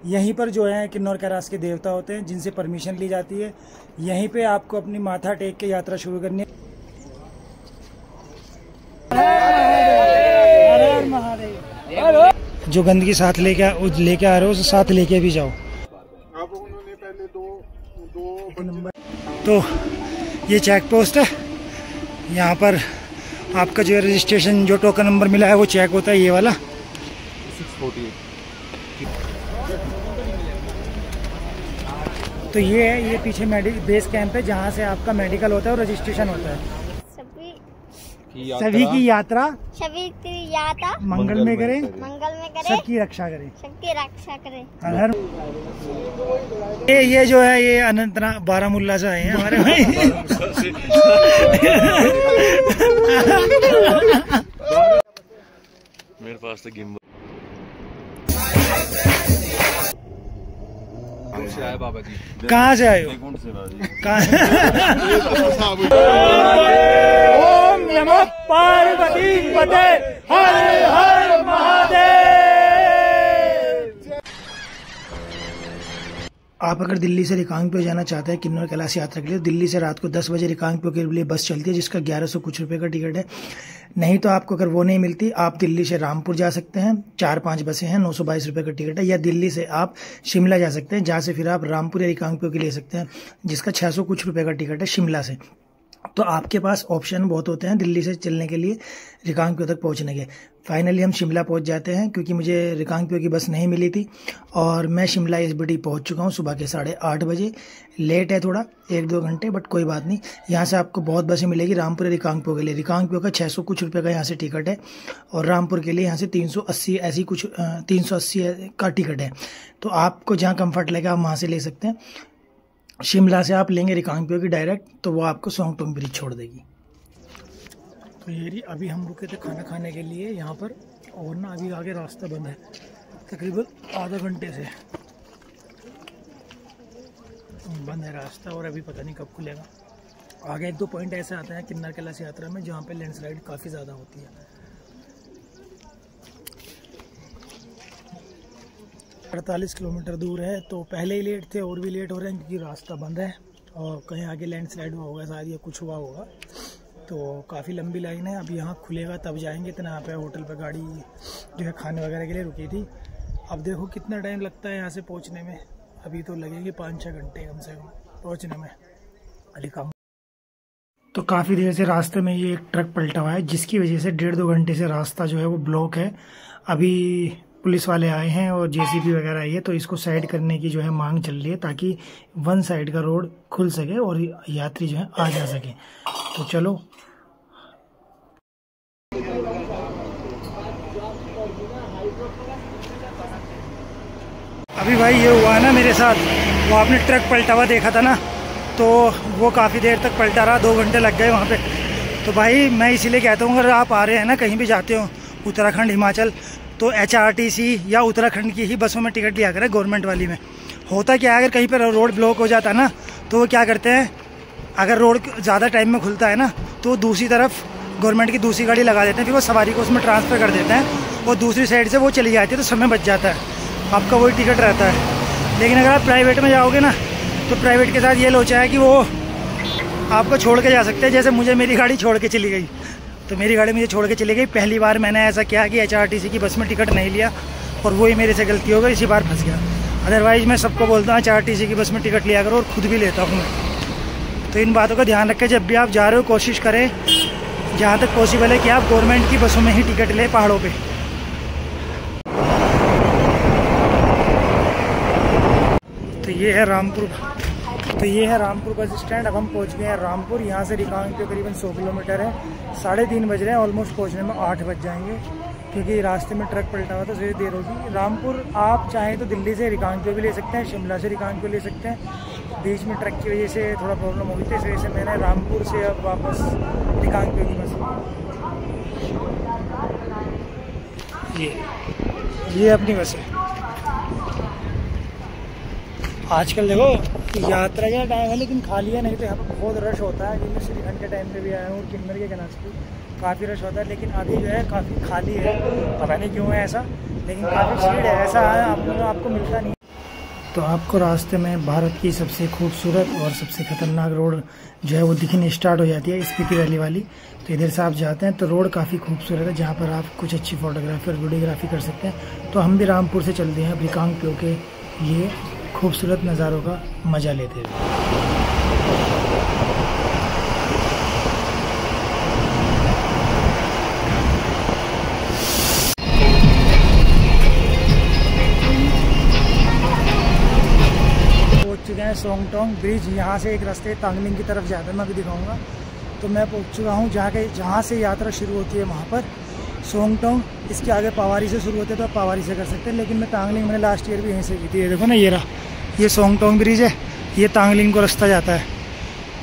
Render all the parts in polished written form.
यहीं पर जो है किन्नौर कैलाश के देवता होते हैं जिनसे परमिशन ली जाती है। यहीं पे आपको अपनी माथा टेक के यात्रा शुरू करनी है। हर हर महादेव। जो गंदगी साथ लेके आ रहे हो उसे साथ लेके भी जाओ। अब उन्होंने पहले दो नंबर तो ये चेक पोस्ट है। यहाँ पर आपका जो है रजिस्ट्रेशन, जो टोकन नंबर मिला है वो चेक होता है, ये वाला 648। तो ये है, ये पीछे बेस कैंप है जहाँ से आपका मेडिकल होता है और रजिस्ट्रेशन होता है। सभी की यात्रा मंगल में करे, सबकी रक्षा करे, हर ये जो है ये अनंतनाग बारामूला से आए हैं हमारे भाई। मेरे पास तो गिम्बल से आए बाबा जी। कहाँ से आए हो? ओम नमः पार्वती पते हर हर महादेव। आप अगर दिल्ली से रिकांगपिओ जाना चाहते हैं किन्नौर कैलाश यात्रा के लिए, दिल्ली से रात को 10 बजे रिकांगपिओ के लिए बस चलती है जिसका 1100 कुछ रुपए का टिकट है। नहीं तो आपको अगर वो नहीं मिलती, आप दिल्ली से रामपुर जा सकते हैं। 4-5 बसें हैं, 922 रुपए का टिकट है। या दिल्ली से आप शिमला जा सकते हैं, जहाँ से फिर आप रामपुर या रिकांगपिओ के ले सकते हैं, जिसका 600 कुछ रुपए का टिकट है शिमला से। तो आपके पास ऑप्शन बहुत होते हैं दिल्ली से चलने के लिए, रिकांगपिओ तक पहुंचने के। फाइनली हम शिमला पहुंच जाते हैं क्योंकि मुझे रिकांगपिओ की बस नहीं मिली थी और मैं शिमला SBD पहुंच चुका हूं सुबह के 8:30 बजे। लेट है थोड़ा 1-2 घंटे, बट कोई बात नहीं। यहाँ से आपको बहुत बसें मिलेगी रामपुर रिकांगपिओ के लिए। रिकांगपिओ का 600 कुछ रुपये का यहाँ से टिकट है और रामपुर के लिए यहाँ से 380 ऐसी कुछ 380 का टिकट है। तो आपको जहाँ कम्फर्ट लगे आप वहाँ से ले सकते हैं। शिमला से आप लेंगे रिकांगपिओ की डायरेक्ट, तो वो आपको सोंगटोंग ब्रिज छोड़ देगी। तो ये अभी हम रुके थे खाना खाने के लिए यहाँ पर, और ना अभी आगे रास्ता बंद है तकरीबन आधा घंटे से बंद है रास्ता, और अभी पता नहीं कब खुलेगा। आगे 1-2 पॉइंट ऐसे आते हैं किन्नौर कैलाश यात्रा में जहाँ पे लैंडस्लाइड काफ़ी ज़्यादा होती है। 48 किलोमीटर दूर है, तो पहले ही लेट थे और भी लेट हो रहे हैं क्योंकि रास्ता बंद है और कहीं आगे लैंडस्लाइड हुआ होगा शायद, या कुछ हुआ होगा। तो काफ़ी लंबी लाइन है। अब यहाँ खुलेगा तब जाएंगे। इतना यहाँ पे होटल पे गाड़ी जो है खाने वगैरह के लिए रुकी थी। अब देखो कितना टाइम लगता है यहाँ से पहुँचने में। अभी तो लगेंगे 5-6 घंटे कम से कम पहुँचने में रिकांगपिओ। तो काफ़ी देर से रास्ते में ये एक ट्रक पलटा हुआ है जिसकी वजह से 1.5-2 घंटे से रास्ता जो है वो ब्लॉक है। अभी पुलिस वाले आए हैं और JCB वगैरह आई है, तो इसको साइड करने की जो है मांग चल रही है ताकि वन साइड का रोड खुल सके और यात्री जो है आ जा सके। तो चलो अभी भाई ये हुआ ना मेरे साथ, वो आपने ट्रक पलटा हुआ देखा था ना, तो वो काफ़ी देर तक पलटा रहा, 2 घंटे लग गए वहाँ पे। तो भाई मैं इसीलिए कहता हूँ अगर आप आ रहे हैं ना, कहीं भी जाते हो उत्तराखंड हिमाचल, तो HRTC या उत्तराखंड की ही बसों में टिकट लिया करें गवर्नमेंट वाली में। होता क्या है, अगर कहीं पर रोड ब्लॉक हो जाता है ना, तो वो क्या करते हैं, अगर रोड ज़्यादा टाइम में खुलता है ना, तो दूसरी तरफ गवर्नमेंट की दूसरी गाड़ी लगा देते हैं, फिर वो सवारी को उसमें ट्रांसफ़र कर देते हैं और दूसरी साइड से वो चली जाती है, तो समय बच जाता है, आपका वही टिकट रहता है। लेकिन अगर आप प्राइवेट में जाओगे ना, तो प्राइवेट के साथ ये लोचा है कि वो आपको छोड़ के जा सकते हैं। जैसे मुझे मेरी गाड़ी छोड़ के चली गई, तो मेरी गाड़ी मुझे छोड़ के चली गई। पहली बार मैंने ऐसा किया कि HRTC की बस में टिकट नहीं लिया और वही मेरे से गलती हो गई, इसी बार फंस गया। अदरवाइज़ मैं सबको बोलता हूँ HRTC की बस में टिकट लिया करो और खुद भी लेता हूँ मैं। तो इन बातों का ध्यान रखें, जब भी आप जा रहे हो कोशिश करें जहाँ तक पॉसिबल है कि आप गवर्नमेंट की बसों में ही टिकट लें पहाड़ों पे। तो ये है रामपुर बस स्टैंड। अब हम पहुँच गए हैं रामपुर। यहाँ से रिकांगपिओ करीबन 100 किलोमीटर है। 3:30 बज रहे हैं, ऑलमोस्ट पहुँचने में 8 बज जाएंगे क्योंकि रास्ते में ट्रक पलटा हुआ था, थोड़ी देर होगी। रामपुर आप चाहें तो दिल्ली से रिकांगपिओ भी ले सकते हैं, शिमला से रिकांगपिओ ले सकते हैं। बीच में ट्रक की वजह से थोड़ा प्रॉब्लम हो गई थी, इस वजह से मैंने रामपुर से अब वापस रिकांगपिओ की बस। ये अपनी बस है। आजकल देखो यात्रा का टाइम है लेकिन खाली है, नहीं तो यहाँ पर बहुत रश होता है। मैं श्रीखंड के टाइम पे भी आया हूँ और किन्नर के कैलाश पे काफ़ी रश होता है, लेकिन अभी जो है काफ़ी खाली है। पता नहीं क्यों है ऐसा, लेकिन काफ़ी भीड़ है। ऐसा है आपको मिलता नहीं। तो आपको रास्ते में भारत की सबसे खूबसूरत और सबसे खतरनाक रोड जो है वो दिखनी स्टार्ट हो जाती है, स्पीति वैली वाली। तो इधर से आप जाते हैं तो रोड काफ़ी खूबसूरत है, जहाँ पर आप कुछ अच्छी फोटोग्राफी और वीडियोग्राफी कर सकते हैं। तो हम भी रामपुर से चलते हैं रिकांगपिओ के लिए खूबसूरत नज़ारों का मज़ा लेते हुए। सोंगटोंग ब्रिज, यहाँ से एक रास्ते तांगलिंग की तरफ जाता है, मैं भी दिखाऊंगा। तो मैं पहुँच चुका हूँ जहाँ से यात्रा शुरू होती है वहाँ पर सोंगटोंग। इसके आगे पावारी से शुरू होते हैं तो आप पावारी से कर सकते हैं, लेकिन मैं तांगलिंग मैंने लास्ट ईयर भी यहीं से की थी। ये देखो ना, ये रहा, ये सोंगटोंग ब्रिज है, ये तांगलिंग को रास्ता जाता है।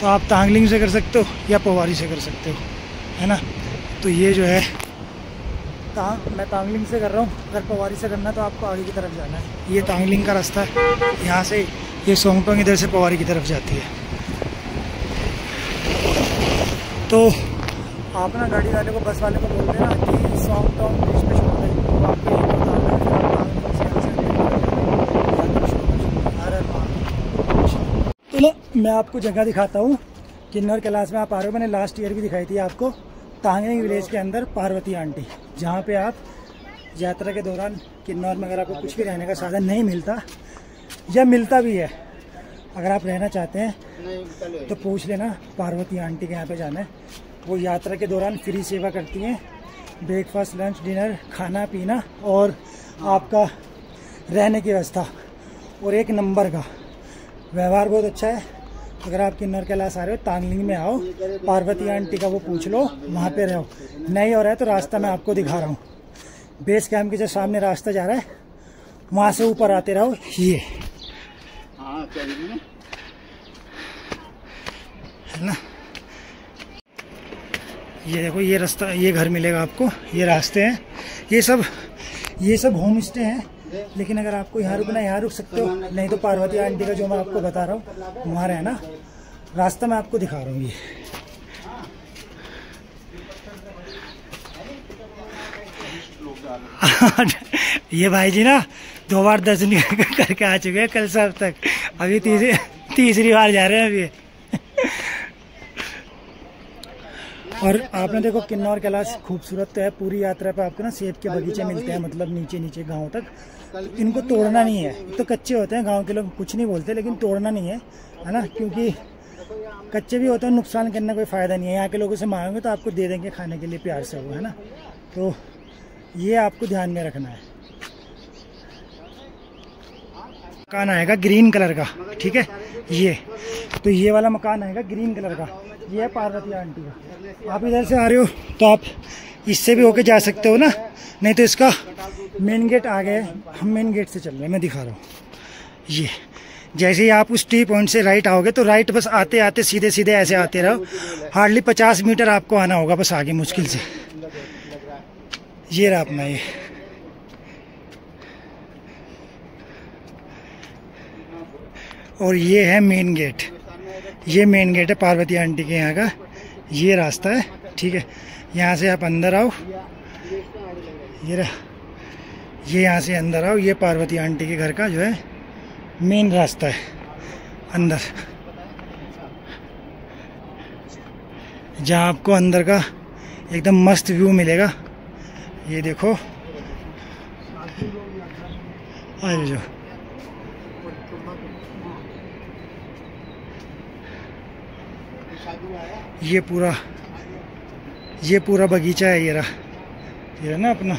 तो आप तांगलिंग से कर सकते हो या पावारी से कर सकते हो, है ना। तो ये जो है मैं तांगलिंग से कर रहा हूँ, अगर पावारी से करना तो आपको आगे की तरफ जाना है। ये तांगलिंग का रास्ता है, यहाँ से ये सोंगटोंग इधर से पावारी की तरफ जाती है। तो आप ना गाड़ी वाले को, बस वाले को बोल देना कि सोंगटोंग ब्रिज पे छोड़ दें, तो आपको यहीं पर उतारना है। चलो मैं आपको जगह दिखाता हूँ। किन्नौर कैलाश में आप आ रहे हो, मैंने लास्ट ईयर भी दिखाई थी आपको। तांगलिंग विलेज के अंदर पार्वती आंटी, जहाँ पे आप यात्रा के दौरान किन्नौर में अगर आपको कुछ भी रहने का साधन नहीं मिलता या मिलता भी है, अगर आप रहना चाहते हैं तो पूछ लेना, पार्वती आंटी के यहाँ पे जाना है। वो यात्रा के दौरान फ्री सेवा करती हैं, ब्रेकफास्ट, लंच, डिनर, खाना पीना और आपका रहने की व्यवस्था, और एक नंबर का व्यवहार बहुत अच्छा है। अगर आप किन्नौर कैलाश आ रहे हो, तांगलिंग में आओ, पार्वती आंटी का वो पूछ लो, वहाँ पे रहो। नहीं हो रहा है तो रास्ता मैं आपको दिखा रहा हूँ। बेस कैंप के जो सामने रास्ता जा रहा है, वहाँ से ऊपर आते रहो। ये है ना, ये देखो, ये रास्ता, ये घर मिलेगा आपको, ये रास्ते हैं, ये सब होम स्टे हैं। लेकिन अगर आपको यहाँ रुकना, यहाँ रुक सकते हो, नहीं तो पार्वती आंटी का जो मैं आपको बता रहा हूँ वहाँ रहना। रास्ता मैं आपको दिखा रहा हूँ। ये भाई जी ना 2 बार दर्शन करके आ चुके हैं कल शाम तक, अभी तीसरी बार जा रहे हैं अभी। और आपने देखो किन्नौर कैलाश खूबसूरत तो है, पूरी यात्रा पे आपको ना सेब के बगीचे मिलते हैं, मतलब नीचे नीचे गांव तक। इनको तोड़ना नहीं है, तो कच्चे होते हैं, गांव के लोग कुछ नहीं बोलते, लेकिन तोड़ना नहीं है ना, क्योंकि कच्चे भी होते हैं, नुकसान करने कोई फ़ायदा नहीं है। यहाँ के लोगों से मांगोगे तो आपको दे देंगे खाने के लिए प्यार से, वो है ना। तो ये आपको ध्यान में रखना है। मकान आएगा ग्रीन कलर का, ठीक है, ये वाला मकान आएगा ग्रीन कलर का, ये है पार्वती आंटी का। आप इधर से आ रहे हो तो आप इससे भी होके जा सकते हो ना, नहीं तो इसका मेन गेट आ गया है, हम मेन गेट से चल रहे हैं, मैं दिखा रहा हूँ। ये जैसे ही आप उस टी पॉइंट से राइट आओगे तो राइट बस आते आते सीधे सीधे ऐसे आते रहो, हार्डली 50 मीटर आपको आना होगा बस आगे, मुश्किल से। ये रहा अपना ये, और ये है मेन गेट, ये मेन गेट है पार्वती आंटी के यहाँ का। ये रास्ता है, ठीक है, यहाँ से आप अंदर आओ, ये यहाँ से अंदर आओ, ये पार्वती आंटी के घर का जो है मेन रास्ता है अंदर, जहाँ आपको अंदर का एकदम मस्त व्यू मिलेगा। ये देखो, अरे जो ये पूरा बगीचा है, ये रहा ना अपना।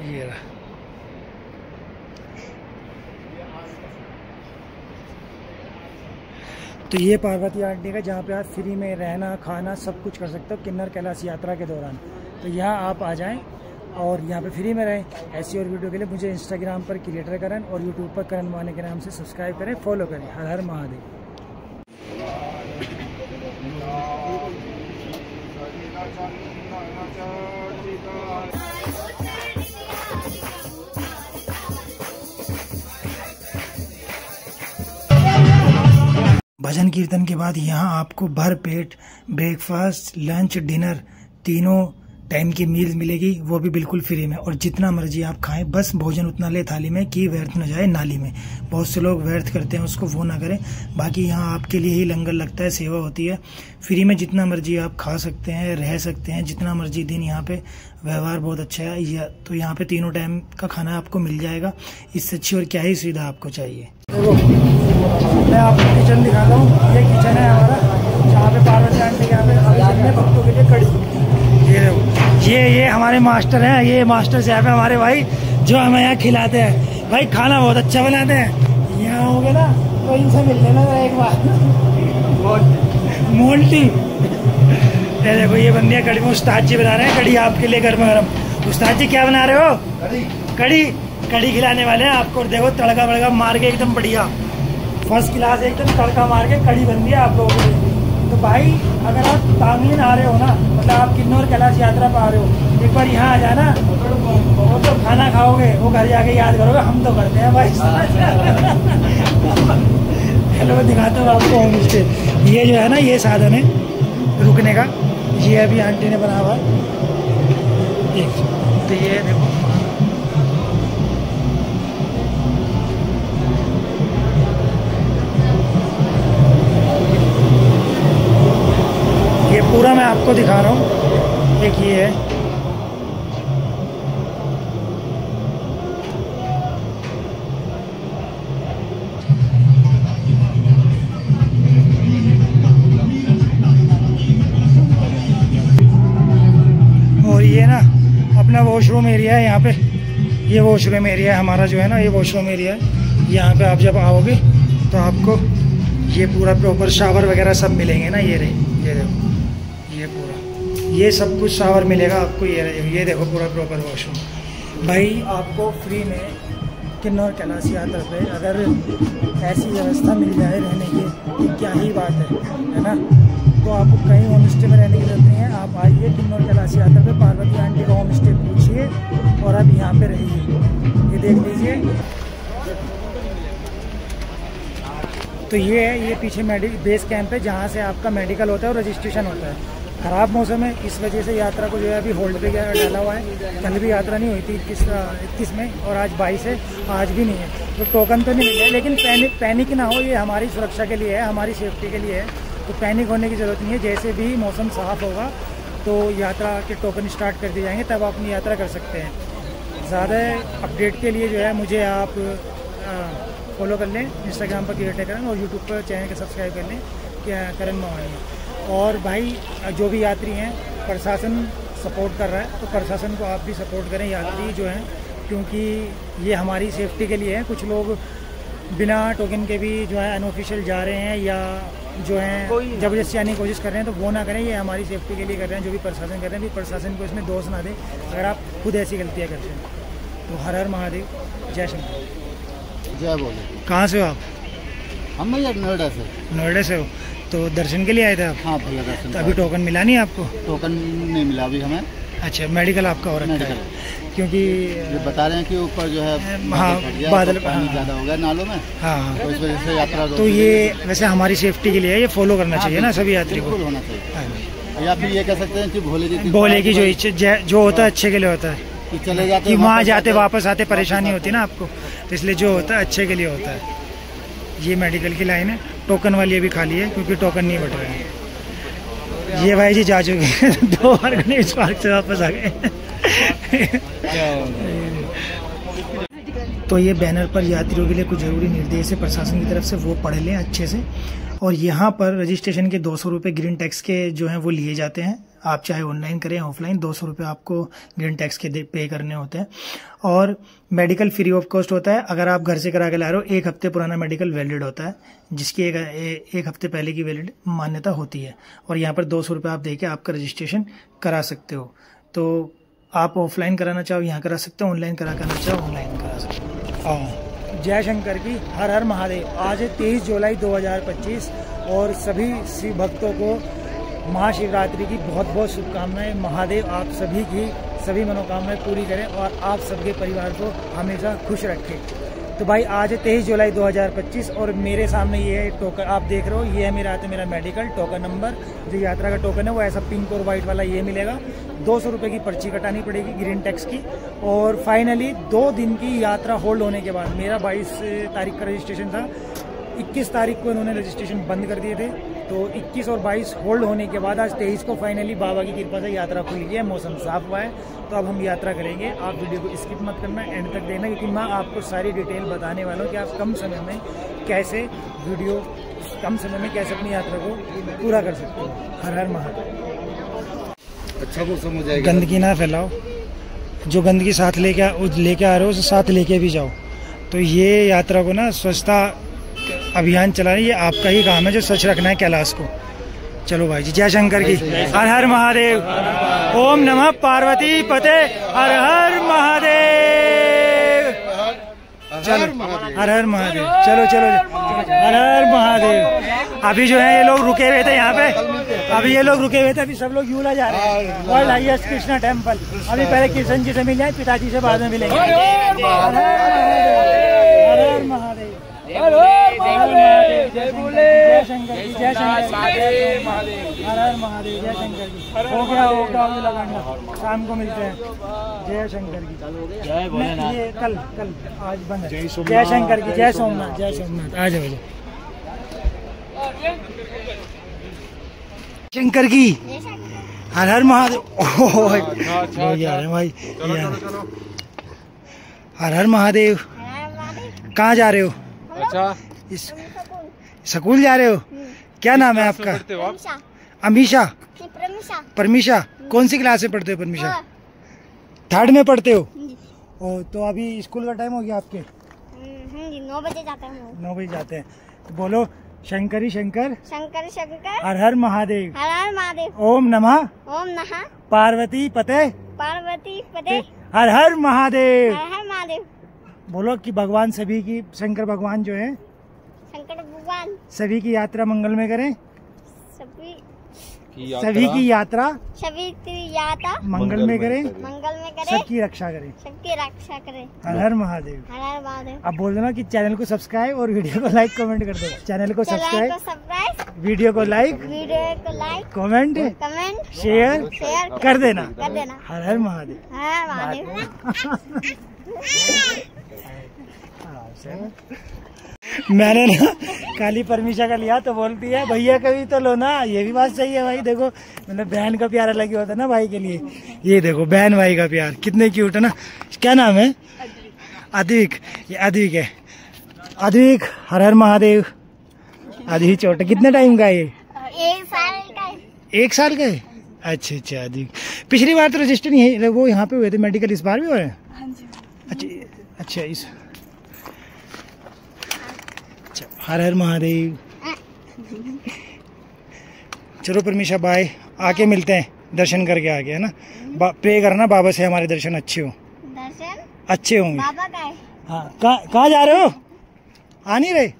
ये रहा, तो ये पार्वती आंटी का, जहाँ पे आप फ्री में रहना, खाना, सब कुछ कर सकते हो किन्नौर कैलाश यात्रा के दौरान। तो यहाँ आप आ जाएं और यहाँ पे फ्री में रहें। ऐसी और वीडियो के लिए मुझे इंस्टाग्राम पर क्रिएटर करण और यूट्यूब पर करण माने के नाम से सब्सक्राइब करें, फॉलो करें। हर हर महादेव। भजन कीर्तन के बाद यहाँ आपको भर पेट ब्रेकफास्ट, लंच, डिनर तीनों टाइम की मील्स मिलेगी, वो भी बिल्कुल फ्री में। और जितना मर्जी आप खाएं, बस भोजन उतना ले थाली में कि व्यर्थ न जाए नाली में। बहुत से लोग व्यर्थ करते हैं उसको, वो ना करें। बाकी यहाँ आपके लिए ही लंगर लगता है, सेवा होती है फ्री में। जितना मर्जी आप खा सकते हैं, रह सकते हैं जितना मर्जी दिन। यहाँ पे व्यवहार बहुत अच्छा है। तो यहाँ पे तीनों टाइम का खाना आपको मिल जाएगा। इससे अच्छी और क्या ही सुविधा आपको चाहिए। देखो मैं आपको किचन दिखाता हूँ। ये किचन है हमारा, जहाँ पे पार्वती आंटी यहाँ पे भक्तों के लिए कड़ी। ये हमारे मास्टर हैं, ये मास्टर साहब है हमारे भाई, जो हमें यहाँ खिलाते हैं। भाई खाना बहुत अच्छा बनाते हैं। यहाँ होगे ना तो इनसे मिल लेना एक बार। मोल्टी देखो, ये बंदियाँ कड़ी में उस्ताद जी बना रहे हैं कड़ी आपके लिए गर्मा गर्म। उस्ताद जी क्या बना रहे हो? कड़ी खिलाने वाले हैं आपको। देखो तड़का बड़का मार के एकदम बढ़िया फर्स्ट क्लास एकदम तड़का मार के कड़ी बन गई आप लोगों के लिए। तो भाई अगर आप तांगलिन आ रहे हो ना, मतलब आप किन्नौर कैलाश यात्रा पर आ रहे हो, एक बार यहाँ आ जाना और तो खाना खाओगे वो घर जाके याद करोगे। हम तो करते हैं भाई। हेलो दिखाता हूँ आपको होम स्टे। ये जो है ना, ये साधन है रुकने का, ये अभी आंटी ने बना हुआ है। तो ये देखो, ये पूरा मैं आपको दिखा रहा हूँ। एक ये है, और ये ना अपना वॉशरूम एरिया है यहाँ पे। ये वॉशरूम एरिया है हमारा, जो है ना ये वॉशरूम एरिया है। यहाँ पे आप जब आओगे तो आपको ये पूरा प्रॉपर शावर वगैरह सब मिलेंगे ना। ये देखो, ये पूरा ये सब कुछ शावर मिलेगा आपको। ये देखो पूरा प्रॉपर वॉशरूम। भाई आपको फ्री में किन्नौर कैलाश यात्रा पे अगर ऐसी व्यवस्था मिल जाए रहने की, तो क्या ही बात है ना। तो आपको कहीं होम स्टे में रहने की जरूरत नहीं है। आप आइए किन्नौर कैलाश यात्रा पे, पार्वती आंटी का होम स्टे पूछिए और आप यहाँ पे रहिए। ये देख लीजिए। तो ये पीछे बेस कैंप है, जहाँ से आपका मेडिकल होता है और रजिस्ट्रेशन होता है। ख़राब मौसम है, इस वजह से यात्रा को जो है अभी होल्ड पे डाला हुआ है। कल भी यात्रा नहीं हुई थी 21 में, और आज 22 है, आज भी नहीं है। तो टोकन तो नहीं मिल है, लेकिन पैनिक ना हो। ये हमारी सुरक्षा के लिए है, हमारी सेफ्टी के लिए है। तो पैनिक होने की ज़रूरत नहीं है। जैसे भी मौसम साफ़ होगा तो यात्रा के टोकन स्टार्ट कर दिए जाएंगे, तब आप अपनी यात्रा कर सकते हैं। ज़्यादा अपडेट के लिए जो है मुझे आप फॉलो कर लें इंस्टाग्राम पर क्रिएटर करें, और यूट्यूब पर चैनल को सब्सक्राइब कर लें करण मोहानी। और भाई जो भी यात्री हैं, प्रशासन सपोर्ट कर रहा है, तो प्रशासन को आप भी सपोर्ट करें यात्री जो हैं, क्योंकि ये हमारी सेफ्टी के लिए है। कुछ लोग बिना टोकन के भी जो है अनऑफिशियल जा रहे हैं, या जो है ज़बरदस्ती आने की कोशिश कर रहे हैं, तो वो ना करें। ये हमारी सेफ्टी के लिए कर रहे हैं, जो भी प्रशासन कर रहे हैं। भी प्रशासन को इसमें दोष ना दें अगर आप खुद ऐसी गलतियाँ करते हैं। तो हर हर महादेव, जय शंकर। जय बोले। कहाँ से हो आप? हम भैया नोएडा से। नोएडा से हो, तो दर्शन के लिए आए थे आप? हाँ भैया दर्शन। तो अभी टोकन मिला नहीं आपको? टोकन नहीं मिला अभी हमें। अच्छा, मेडिकल आपका हो रखा है? क्योंकि ये बता रहे हैं कि ऊपर जो है बादल पानी ज़्यादा हो गया नालों में। हाँ, तो इस वजह से यात्रा तो ये वैसे हमारी सेफ्टी के लिए है, ये फॉलो करना चाहिए ना सभी यात्री को। होना चाहिए। या फिर ये कह सकते हैं कि भोले की जो इच्छा जो होता है अच्छे के लिए होता है। कि चले जाते कि वहाँ जाते वापस आते परेशानी होती है ना आपको, तो इसलिए जो होता है अच्छे के लिए होता है। ये मेडिकल की लाइन है, टोकन वाली अभी खाली है क्योंकि टोकन नहीं बट रहे हैं। ये भाई जी जा चुके हैं 2 बार गणेश पार्क से वापस आ गए। तो ये बैनर पर यात्रियों के लिए कुछ जरूरी निर्देश है प्रशासन की तरफ से, वो पढ़ लें अच्छे से। और यहाँ पर रजिस्ट्रेशन के 200 रुपये ग्रीन टैक्स के जो हैं वो लिए जाते हैं। आप चाहे ऑनलाइन करें ऑफलाइन, 200 रुपये आपको ग्रीन टैक्स के पे करने होते हैं। और मेडिकल फ्री ऑफ कॉस्ट होता है। अगर आप घर से करा के ला रहे हो, 1 हफ्ते पुराना मेडिकल वैलिड होता है, जिसकी एक हफ्ते पहले की वैलिड मान्यता होती है। और यहाँ पर 200 रुपये आप दे के आपका रजिस्ट्रेशन करा सकते हो। तो आप ऑफलाइन कराना चाहो यहाँ करा सकते हो, ऑनलाइन कराना चाहो ऑनलाइन करा सकते हो। जय शंकर की, हर हर महादेव। आज है 23 जुलाई 2025 और सभी शिव भक्तों को महाशिवरात्रि की बहुत बहुत शुभकामनाएं। महादेव आप सभी की सभी मनोकामनाएं पूरी करें और आप सबके परिवार को हमेशा खुश रखें। तो भाई आज है 23 जुलाई 2025 और मेरे सामने ये है टोकन, आप देख रहे हो, ये है मेरा मेडिकल टोकन नंबर। जो यात्रा का टोकन है वो ऐसा पिंक और वाइट वाला ये मिलेगा। 200 रुपये की पर्ची कटानी पड़ेगी ग्रीन टैक्स की। और फाइनली 2 दिन की यात्रा होल्ड होने के बाद, मेरा 22 तारीख का रजिस्ट्रेशन था, 21 तारीख को इन्होंने रजिस्ट्रेशन बंद कर दिए थे, तो 21 और 22 होल्ड होने के बाद आज 23 को फाइनली बाबा की कृपा से यात्रा खुल गई है, मौसम साफ हुआ है, तो अब हम यात्रा करेंगे। आप वीडियो को स्किप मत करना, एंड तक देखना, क्योंकि मैं आपको सारी डिटेल बताने वाला हूँ कि आप कम समय में कैसे अपनी यात्रा को पूरा कर सकते हो। हर हर महादेव। अच्छा मौसम हो जाएगा। गंदगी ना फैलाओ, जो गंदगी साथ लेके आ रहे हो उसे साथ लेके भी जाओ। तो ये यात्रा को ना स्वच्छता अभियान चला रही है, आपका ही काम है जो स्वच्छ रखना है कैलाश को। चलो भाई जी, जय शंकर की। हर हर महादेव। ओम नमः पार्वती पते। हर हर महादेव। चलो हर हर महादेव। चलो हर हर महादेव। अभी जो है ये लोग रुके हुए थे यहाँ पे, अभी सब लोग यूला जा रहे हैं वर्ल्ड हाईएस्ट कृष्णा टेम्पल। अभी पहले कृष्ण जी से मिल जाए, पिताजी से बाद में मिलेंगे। हर हर महादेव। जय बोले, जय शंकर की, जय शंकर की, हर हर महादेव, जय शंकर की। हो गया लगाना, शाम को मिलते हैं। जय शंकर की, जय भोलेनाथ। ये कल आज बंद है। जय शंकर की, जय सोमनाथ, जय सोमनाथ। आ जाओ शंकर की। हर हर महादेव। भाई हर हर महादेव। कहाँ जा रहे हो? अच्छा, इस स्कूल जा रहे हो? क्या नाम है आपका? अमीशा। परमीशा। कौन सी क्लास में पढ़ते हो परमीशा? 3rd में पढ़ते हो? ओ, तो अभी स्कूल का टाइम हो गया आपके? 9 बजे जाते हैं। 9 बजे जाते हैं। तो बोलो शंकरी शंकर, शंकर शंकर, हर हर महादेव। हर हर महादेव। ओम नमः पार्वती पते, हर हर महादेव। हर हर महादेव। बोलो कि भगवान सभी की, शंकर भगवान जो है, शंकर भगवान सभी की यात्रा मंगल में करें, सभी की यात्रा मंगल में करें, सबकी रक्षा करें। हर हर महादेव। हर हर महादेव। अब बोल देना कि चैनल को सब्सक्राइब और वीडियो को लाइक कमेंट कर दो। चैनल को सब्सक्राइब, वीडियो को लाइक, कमेंट, शेयर कर देना। हर हर महादेव। हर महादेव। मैंने ना काली परमीशा का लिया तो बोलती है भैया का भी तो लो ना। ये भी बात सही है भाई। देखो मतलब बहन का प्यार अलग ही होता है ना भाई के लिए। ये देखो बहन भाई का प्यार कितने क्यूट है ना। क्या नाम है? अद्विक। ये अद्विक है। अद्विक हर हर महादेव। अद्विक छोटा कितने टाइम का है ये? 1 साल का। 1 साल का है? अच्छा अद्विक। पिछली बार तो रजिस्टर नहीं वो यहाँ पे हुए थे मेडिकल, इस बार भी हो रहे हैं? अच्छा इस हर हर महादेव। चलो परमीशा बाय, आके मिलते हैं, दर्शन करके आगे है ना। प्रे करना बाबा से हमारे दर्शन अच्छे हो। दर्शन अच्छे होंगे। बाबा का है। हाँ कहाँ जा रहे हो? आ नहीं रहे?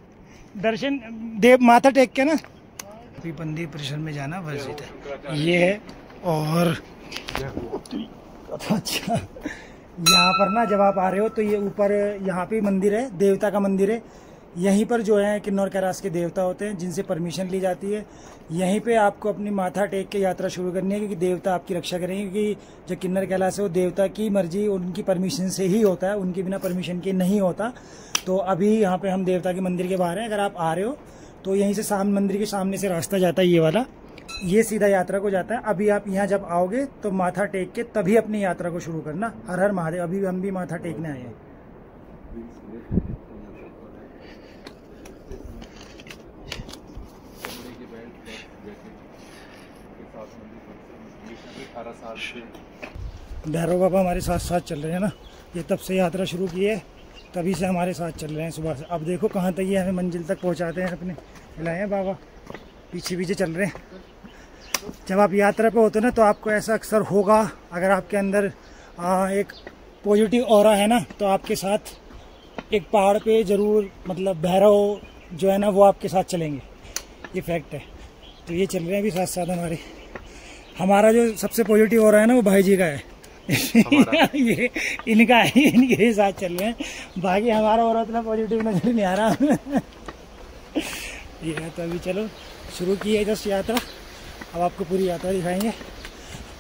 दर्शन देव माथा टेक के ना। अभी मंदिर परिसर में जाना वर्जित है ये है। और अच्छा यहाँ पर ना जब आप आ रहे हो तो ये ऊपर यहाँ पे मंदिर है, देवता का मंदिर है। यहीं पर जो है किन्नौर कैलाश के देवता होते हैं जिनसे परमिशन ली जाती है। यहीं पे आपको अपनी माथा टेक के यात्रा शुरू करनी है, क्योंकि देवता आपकी रक्षा करेंगे। क्योंकि जो किन्नर कैलाश है वो देवता की मर्जी, उनकी परमिशन से ही होता है, उनके बिना परमिशन के नहीं होता। तो अभी यहाँ पे हम देवता के मंदिर के बाहर हैं। अगर आप आ रहे हो तो यहीं से मंदिर के सामने से रास्ता जाता है, ये वाला, ये सीधा यात्रा को जाता है। अभी आप यहाँ जब आओगे तो माथा टेक के तभी अपनी यात्रा को शुरू करना। हर हर महादेव। अभी हम भी माथा टेकने आए हैं। भैरव बाबा हमारे साथ साथ चल रहे हैं ना। ये तब से यात्रा शुरू की है, तभी से हमारे साथ चल रहे हैं सुबह से। अब देखो कहाँ तक ये हमें मंजिल तक पहुँचाते हैं। अपने हिलाए हैं बाबा, पीछे चल रहे हैं। जब आप यात्रा पे होते हो ना तो आपको ऐसा अक्सर होगा, अगर आपके अंदर एक पॉजिटिव ऑरा है ना, तो आपके साथ एक पहाड़ पे जरूर मतलब भैरव जो है ना वो आपके साथ चलेंगे। ये फैक्ट है। तो ये चल रहे हैं अभी साथ साथ हमारा जो सबसे पॉजिटिव ऑरा है ना वो भाई जी का है। ये इनका है, इनके साथ चल रहे हैं, बाकी हमारा और उतना पॉजिटिव नजर नहीं आ रहा। ये तो अभी चलो शुरू की है जस्ट यात्रा। अब आपको पूरी यात्रा दिखाएंगे,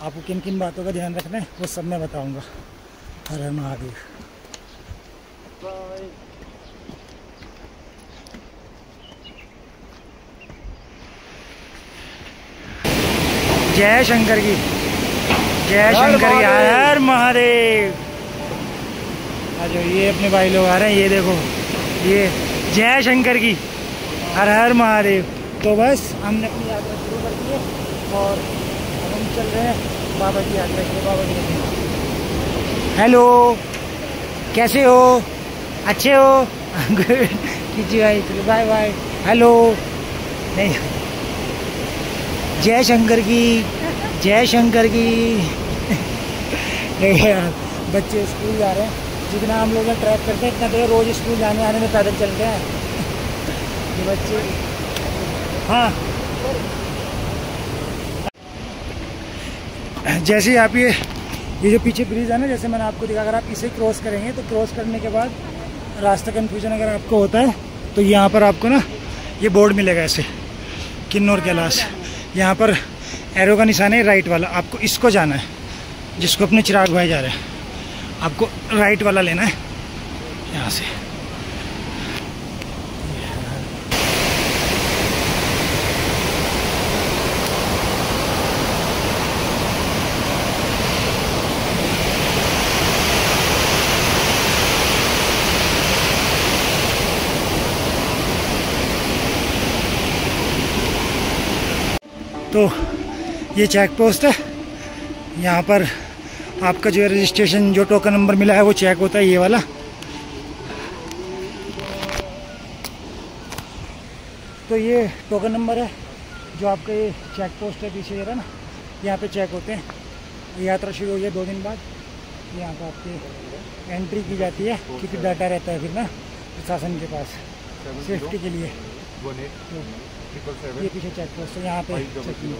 आपको किन किन बातों का ध्यान रखना है वो सब मैं बताऊंगा। हर हर महादेव। जय शंकर की, जय शंकर की, हर हर महादेव। आज ये अपने भाई लोग आ रहे हैं, ये देखो, ये जय शंकर की, हर हर महादेव। तो बस हमने अपनी यात्रा शुरू कर दी है और अब हम चल रहे हैं बाबा की यात्रा के लिए। बाबा की हेलो, कैसे हो? अच्छे हो? कीजिए भाई, चलो बाय बाय। हेलो नहीं, जय शंकर की, जय शंकर की। देखो यार, बच्चे स्कूल जा रहे हैं, जितना हम लोग ट्रैक करते हैं इतना देर रोज स्कूल जाने आने में पैदल चलते हैं ये बच्चे। हाँ, जैसे ही आप ये जो पीछे ब्रिज है ना, जैसे मैंने आपको दिखा, अगर आप इसे क्रॉस करेंगे तो क्रॉस करने के बाद रास्ता कन्फ्यूजन अगर आपको होता है तो यहाँ पर आपको ना ये बोर्ड मिलेगा ऐसे, किन्नौर कैलाश। यहाँ पर एरो का निशान है राइट वाला, आपको इसको जाना है, जिसको अपने चिराग भाई जा रहे हैं, आपको राइट वाला लेना है यहाँ से। तो ये चेक पोस्ट है, यहाँ पर आपका जो है रजिस्ट्रेशन, जो टोकन नंबर मिला है वो चेक होता है, ये वाला। तो ये टोकन नंबर है जो आपका ये चेक पोस्ट है पीछे जरा ना, यहाँ पे चेक होते हैं। यात्रा शुरू हुई है 2 दिन बाद, यहाँ पर आपकी एंट्री की जाती है, क्योंकि डाटा रहता है फिर ना प्रशासन के पास सेफ्टी के लिए। तो ये पीछे चेक पोस्ट है, यहाँ पे चेकिंग।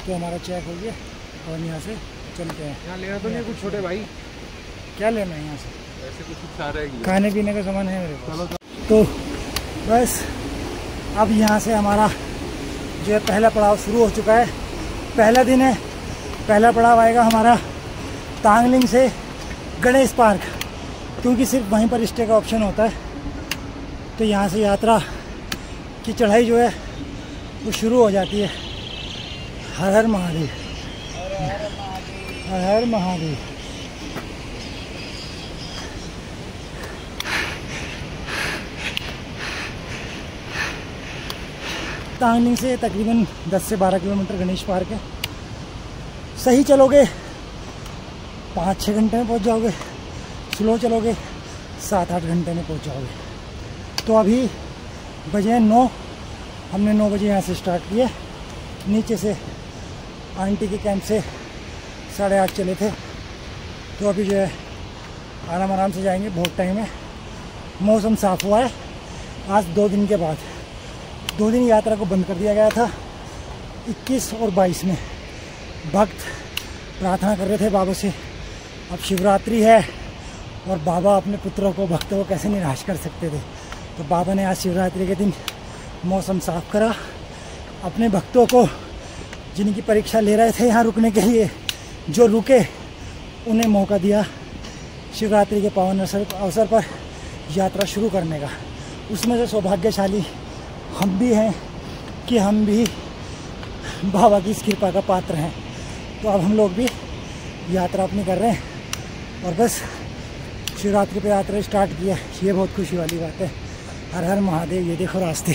तो हमारा चेक हो गया और यहाँ से चलते हैं। यहाँ लेना तो नहीं कुछ छोटे भाई? क्या लेना है यहाँ से? ऐसे कुछ सारे खाने पीने का सामान है मेरे पास। तो बस अब यहाँ से हमारा जो है पहला पड़ाव शुरू हो चुका है। पहला दिन है, पहला पड़ाव आएगा हमारा तांगलिंग से गणेश पार्क, क्योंकि सिर्फ वहीं पर स्टे का ऑप्शन होता है। तो यहाँ से यात्रा की चढ़ाई जो है वो शुरू हो जाती है। हर हर महादेव, हर हर महादेव। तांगलिंग से तकरीबन 10 से 12 किलोमीटर गणेश पार्क है। सही चलोगे 5-6 घंटे में पहुंच जाओगे, स्लो चलोगे 7-8 घंटे में पहुंच जाओगे। तो अभी बजे 9, हमने 9 बजे यहाँ से स्टार्ट किया। नीचे से आंटी के कैंप से 8:30 चले थे, तो अभी जो है आराम आराम से जाएंगे, बहुत टाइम है। मौसम साफ़ हुआ है आज 2 दिन के बाद। 2 दिन यात्रा को बंद कर दिया गया था। 21 और 22 में भक्त प्रार्थना कर रहे थे बाबा से, अब शिवरात्रि है और बाबा अपने पुत्रों को, भक्तों को कैसे निराश कर सकते थे। तो बाबा ने आज शिवरात्रि के दिन मौसम साफ करा, अपने भक्तों को जिनकी परीक्षा ले रहे थे यहाँ रुकने के लिए, जो रुके उन्हें मौका दिया शिवरात्रि के पावन अवसर पर यात्रा शुरू करने का। उसमें से सौभाग्यशाली हम भी हैं कि हम भी बाबा की इस कृपा का पात्र हैं। तो अब हम लोग भी यात्रा अपनी कर रहे हैं और बस शिवरात्रि पे यात्रा स्टार्ट किया। ये बहुत खुशी वाली बात है। हर हर महादेव। ये देखो रास्ते,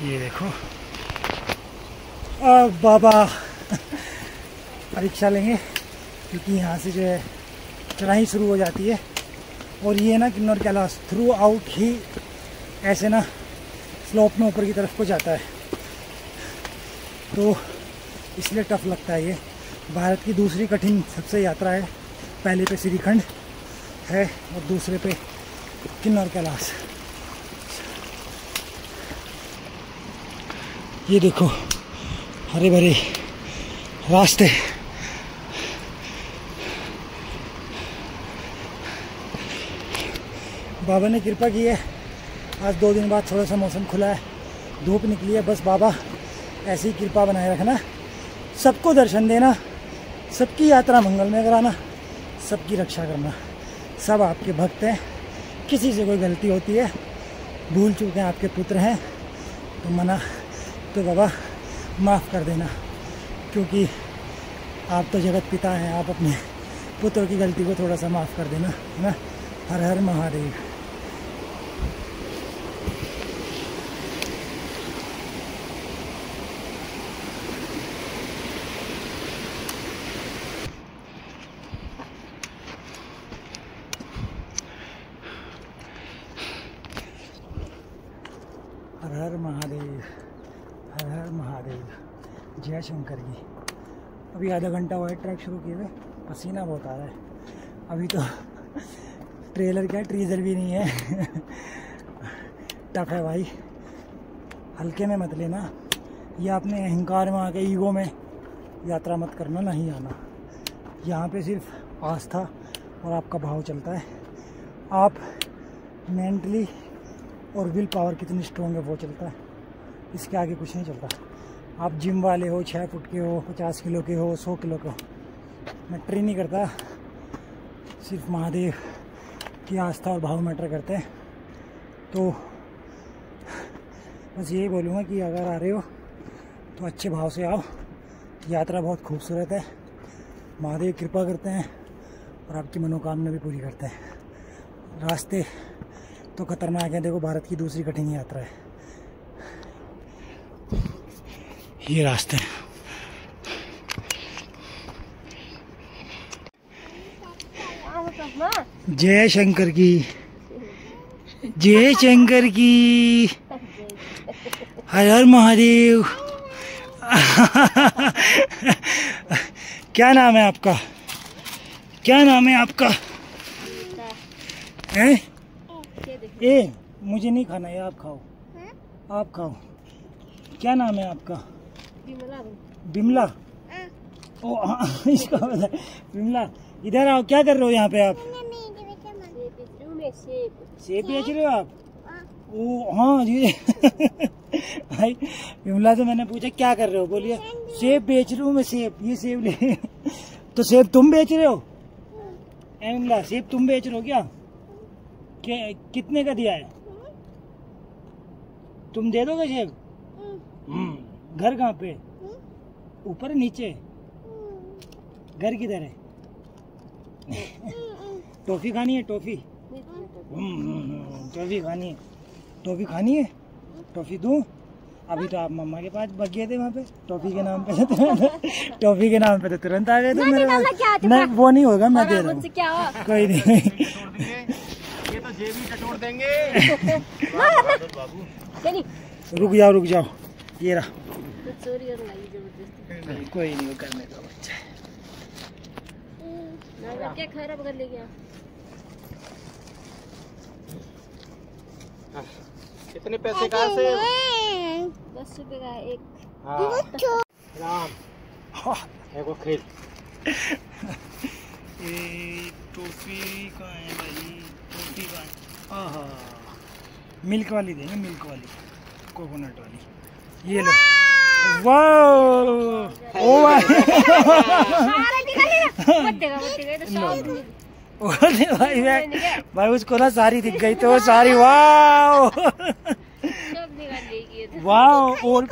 ये देखो। अब बाबा परीक्षा लेंगे, क्योंकि यहाँ से जो है चढ़ाई शुरू हो जाती है। और ये ना किन्नौर कैलाश थ्रू आउट ही ऐसे ना स्लोप में ऊपर की तरफ को जाता है, तो इसलिए टफ लगता है। ये भारत की दूसरी कठिन सबसे यात्रा है। पहले पे श्रीखंड है और दूसरे पे किन्नौर कैलाश। ये देखो हरे भरे रास्ते। बाबा ने कृपा की है, आज 2 दिन बाद थोड़ा सा मौसम खुला है, धूप निकली है। बस बाबा ऐसी कृपा बनाए रखना, सबको दर्शन देना, सबकी यात्रा मंगलमय कराना, सबकी रक्षा करना। सब आपके भक्त हैं, किसी से कोई गलती होती है, भूल चूक हैं, आपके पुत्र हैं तो मना तो बाबा माफ़ कर देना, क्योंकि आप तो जगत पिता हैं। आप अपने पुत्र की गलती को थोड़ा सा माफ़ कर देना, है ना। हर हर महादेव। हर हर महादेव, हर हर महादेव, जय शंकर जी। अभी आधा घंटा हुआ है ट्रैक शुरू किए हुए, पसीना बहुत आ रहा है। अभी तो ट्रेलर क्या ट्रीजर भी नहीं है। टफ है भाई, हल्के में मत लेना। ये अपने अहंकार में आके ईगो में यात्रा मत करना, नहीं आना। यहाँ पे सिर्फ आस्था और आपका भाव चलता है। आप मेंटली और विल पावर कितनी स्ट्रॉन्ग है वो चलता है, इसके आगे कुछ नहीं चलता। आप जिम वाले हो, 6 फुट के हो, 50 किलो के हो, 100 किलो के हो, मैटर नहीं करता। सिर्फ महादेव की आस्था और भाव मैटर करते हैं। तो बस यही बोलूँगा कि अगर आ रहे हो तो अच्छे भाव से आओ। यात्रा बहुत खूबसूरत है, महादेव कृपा करते हैं और आपकी मनोकामना भी पूरी करते हैं। रास्ते तो खतरनाक है, देखो भारत की दूसरी कठिन यात्रा है ये रास्ते। जय शंकर की, जय शंकर की, हर हर महादेव। क्या नाम है आपका? क्या नाम है आपका? हैं? ए, मुझे नहीं खाना है, आप खाओ, आप खाओ। क्या नाम है आपका? बिमला। ओ हाँ, इसका पता है। बिमला, इधर आओ। क्या कर रहे हो यहाँ पे आप? सेब बेच रहे हो आप? ओ हाँ जी। भाई बिमला से मैंने पूछा क्या कर रहे हो, बोलिए सेब बेच रही हूँ मैं, सेब। ये सेब ले। तो सेब तुम बेच रहे हो? बिमला, सेब तुम बेच रहे हो क्या? कितने का दिया है? तुम दे दोगे सेब? घर कहाँ पे? ऊपर नीचे? घर किधर है? टॉफी खानी है? टॉफी टॉफी खानी है? टॉफी खानी है? टॉफी दूं? अभी तो आप मम्मा के पास भाग गए थे वहाँ पे टॉफी के नाम पे। टॉफी के नाम पे तो तुरंत आ गए थे मेरे पास। नहीं वो नहीं होगा, मैं दे रहा हूँ। कोई नहीं, ये तो जेबी टटोर देंगे। रुक जाओ रुक जाओ, ये रहा। कोई नहीं, वो करने का बच्चा है। क्या खराब कर ले गया? कितने पैसे का से? 10 रुपए का एक। राम है वो खेल। टॉफी का है भाई, टॉफी का है। आहा, मिल्क वाली देंगे, मिल्क वाली, कोकोनट वाली। ये लो। वाह, ओ भाई उसको ना सारी दिख गई तो सारी। वाह वाह। और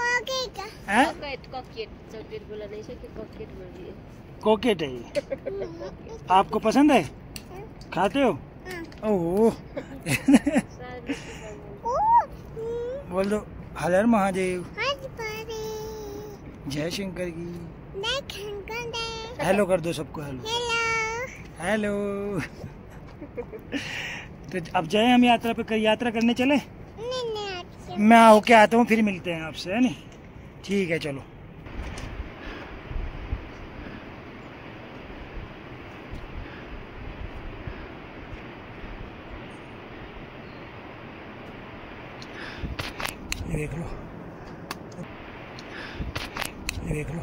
कोकेट है ये, आपको पसंद है? खाते हो? ओह बोल दो हर हर महादेव, जय शंकर की। हेलो कर दो सबको, हेलो हेलो। तो अब जाए हम यात्रा पे, यात्रा करने चले? मैं होके आता हूँ, फिर मिलते हैं आपसे, है नहीं? ठीक है चलो। ये देख लो, ये देख लो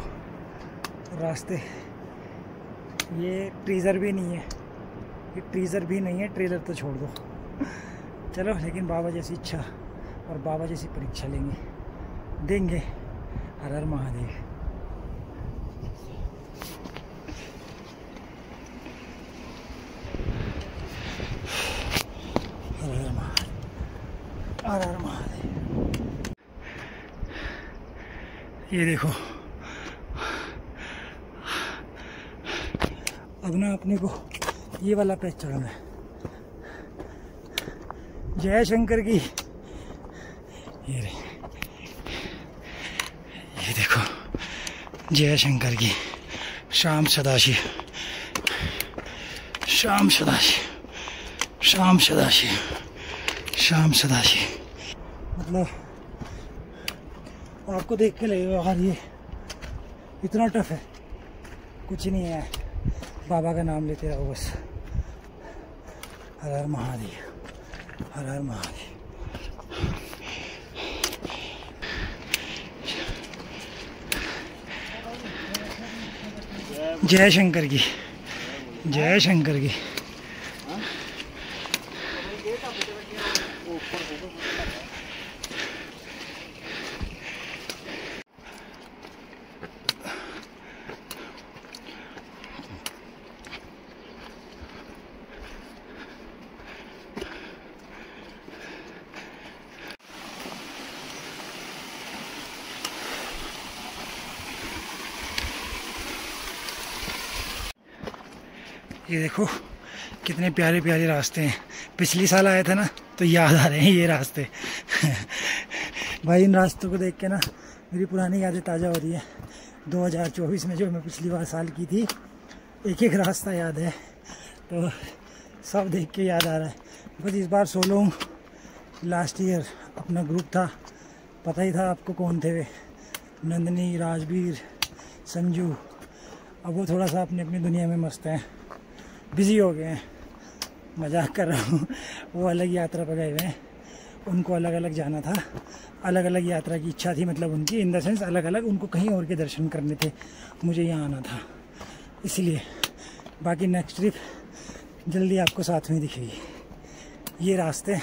रास्ते। ये ट्रीजर भी नहीं है, ये ट्रीजर भी नहीं है, ट्रेलर तो छोड़ दो। चलो, लेकिन बाबा जैसी इच्छा और बाबा जैसी परीक्षा देंगे। हर हर महादेव। हर हर महादेव, हर हर महादेव। ये देखो, अब ना अपने को ये वाला पेज चढ़ाना है। जय शंकर की। ये देखो, जय शंकर की। शाम सदाशिव, शाम सदाशिव, शाम सदाशिव, शाम सदाशिव। मतलब आपको देख के लगेगा यार ये इतना टफ है, कुछ नहीं है। बाबा का नाम लेते रहो बस। हर हर महादेव, हर हर महादेव। जय शंकर की, जय शंकर की। ये देखो कितने प्यारे प्यारे रास्ते हैं। पिछली साल आया था ना तो याद आ रहे हैं ये रास्ते। भाई इन रास्तों को देख के ना मेरी पुरानी यादें ताज़ा हो रही है। 2024 में जो मैं पिछली बार साल की थी, एक एक रास्ता याद है तो सब देख के याद आ रहा है। बस इस बार सोलो हूँ। लास्ट ईयर अपना ग्रुप था, पता ही था आपको कौन थे वे, नंदनी, राजवीर, संजू। अब वो थोड़ा सा अपनी अपनी दुनिया में मस्त हैं, बिज़ी हो गए हैं। मजाक कर रहा हूँ। वो अलग यात्रा पर गए हुए हैं, उनको अलग अलग जाना था, अलग अलग यात्रा की इच्छा थी। मतलब उनकी इन द सेंस अलग अलग, उनको कहीं और के दर्शन करने थे, मुझे यहाँ आना था इसलिए। बाकी नेक्स्ट ट्रिप जल्दी आपको साथ में दिखेगी। ये रास्ते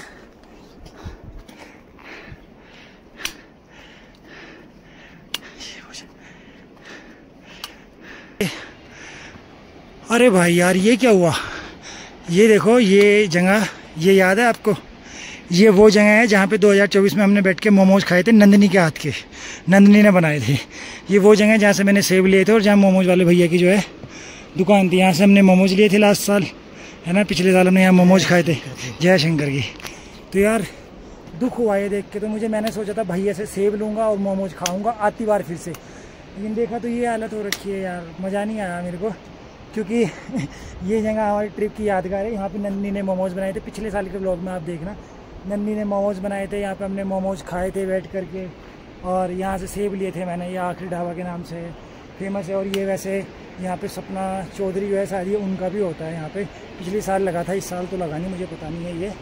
अरे भाई यार ये क्या हुआ? ये देखो, ये जगह, ये याद है आपको? ये वो जगह है जहाँ पे 2024 में हमने बैठ के मोमोज खाए थे, नंदनी के हाथ के, नंदनी ने बनाए थे। ये वो जगह है जहाँ से मैंने सेब लिए थे और जहाँ मोमोज वाले भैया की जो है दुकान थी, यहाँ से हमने मोमोज लिए थे लास्ट साल, है ना। पिछले साल हमने यहाँ मोमोज खाए थे जय शंकर की। तो यार दुख हुआ ये देख के। तो मैंने सोचा था भैया से सेब लूँगा और मोमोज खाऊँगा आती बार फिर से, लेकिन देखा तो ये हालत हो रखी है यार। मज़ा नहीं आया मेरे को, क्योंकि ये जगह हमारी ट्रिप की यादगार है। यहाँ पे नंदनी ने मोमोज बनाए थे, पिछले साल के ब्लॉग में आप देखना, नंदनी ने मोमोज बनाए थे। यहाँ पे हमने मोमोज खाए थे बैठ करके, और यहाँ से सेब लिए थे मैंने, ये आखिरी ढाबा के नाम से फेमस है। और ये वैसे यहाँ पे सपना चौधरी जो है शायद ये उनका भी होता है यहाँ पे। पिछले साल लगा था, इस साल तो लगा नहीं, मुझे पता नहीं है ये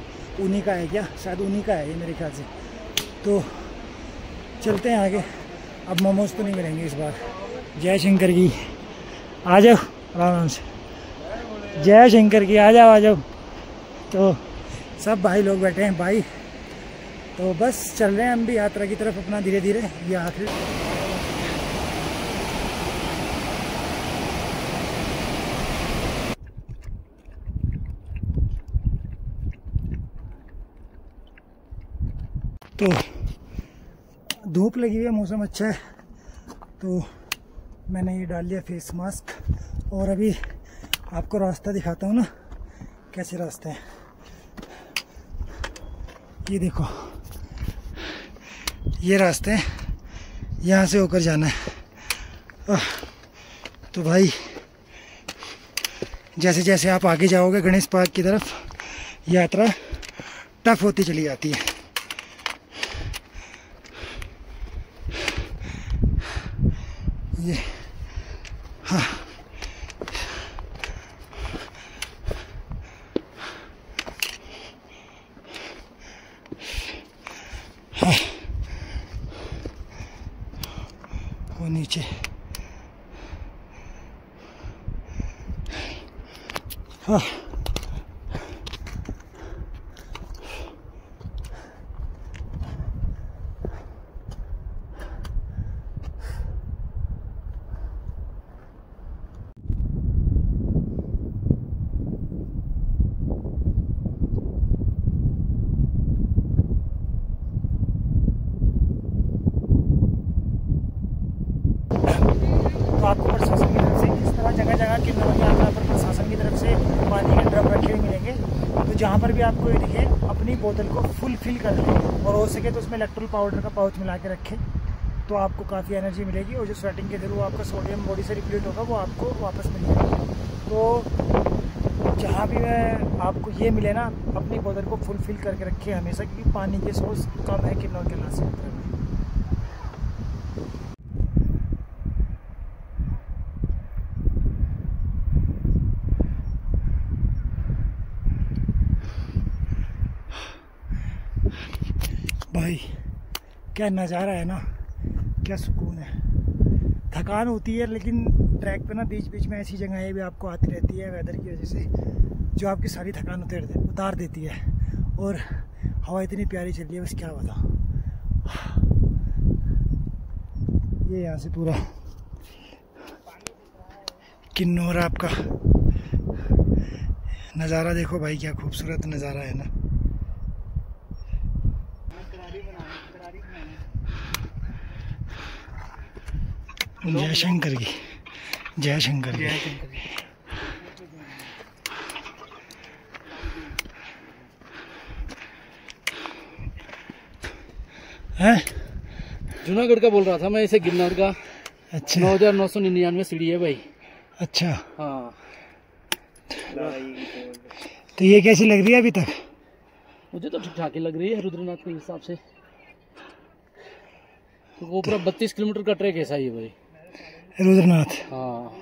उन्हीं का है क्या, शायद उन्हीं का है ये मेरे ख्याल से। तो चलते हैं आगे। अब मोमोज तो नहीं मिलेंगे इस बार। जय शंकर की, आ जाओ आराम से। जय शंकर की, आ जाओ आ जाओ। तो सब भाई लोग बैठे हैं भाई, तो बस चल रहे हैं हम भी यात्रा की तरफ अपना धीरे धीरे। ये आखिरी तो धूप लगी हुई है, मौसम अच्छा है, तो मैंने ये डाल लिया फेस मास्क। और अभी आपको रास्ता दिखाता हूँ ना, कैसे रास्ते हैं। ये देखो, ये रास्ते हैं, यहाँ से होकर जाना है। तो भाई जैसे जैसे आप आगे जाओगे गणेश पार्क की तरफ, यात्रा टफ होती चली जाती है। ये हाँ, हाँ। तो आपको प्रशासन की तरफ से इस तरह जगह जगह किन्नौर यात्रा पर प्रशासन की तरफ से पानी के ड्रम रखे हुए मिलेंगे। तो जहाँ पर भी आपको ये दिखे अपनी बोतल को फुल फिल कर लें और हो सके तो उसमें इलेक्ट्रोल पाउडर का पाउच मिला के रखें, तो आपको काफ़ी एनर्जी मिलेगी और जो स्वेटिंग के थ्रू आपका सोडियम बॉडी से रिप्लीट होगा वो आपको वापस मिलेगा। तो जहाँ भी मैं आपको ये मिले ना, अपनी बोतल को फुल फिल करके रखें हमेशा, क्योंकि पानी के सोर्स कम है किन्नौर कैलाश यात्रा में। भाई क्या नज़ारा है ना, क्या सुकून है। थकान होती है लेकिन ट्रैक पे ना बीच बीच में ऐसी जगहें भी आपको आती रहती है वेदर की वजह से, जो आपकी सारी थकान उतार देती है। और हवा इतनी प्यारी चल रही है, बस क्या बताऊँ। ये यहाँ से पूरा किन्नौर आपका नज़ारा देखो भाई, क्या खूबसूरत नज़ारा है ना। जय शंकर की, जय शंकर की। हैं? जूनागढ़ का बोल रहा था मैं, इसे गिरनार का। अच्छा, 9,999 सीढ़ी है भाई। अच्छा हाँ, तो ये कैसी लग रही है अभी तक? मुझे तो ठीक ठाक ही लग रही है रुद्रनाथ के हिसाब से। तो वो पूरा 32 किलोमीटर का ट्रैक ऐसा ही है भाई, रुद्रनाथ। हाँ,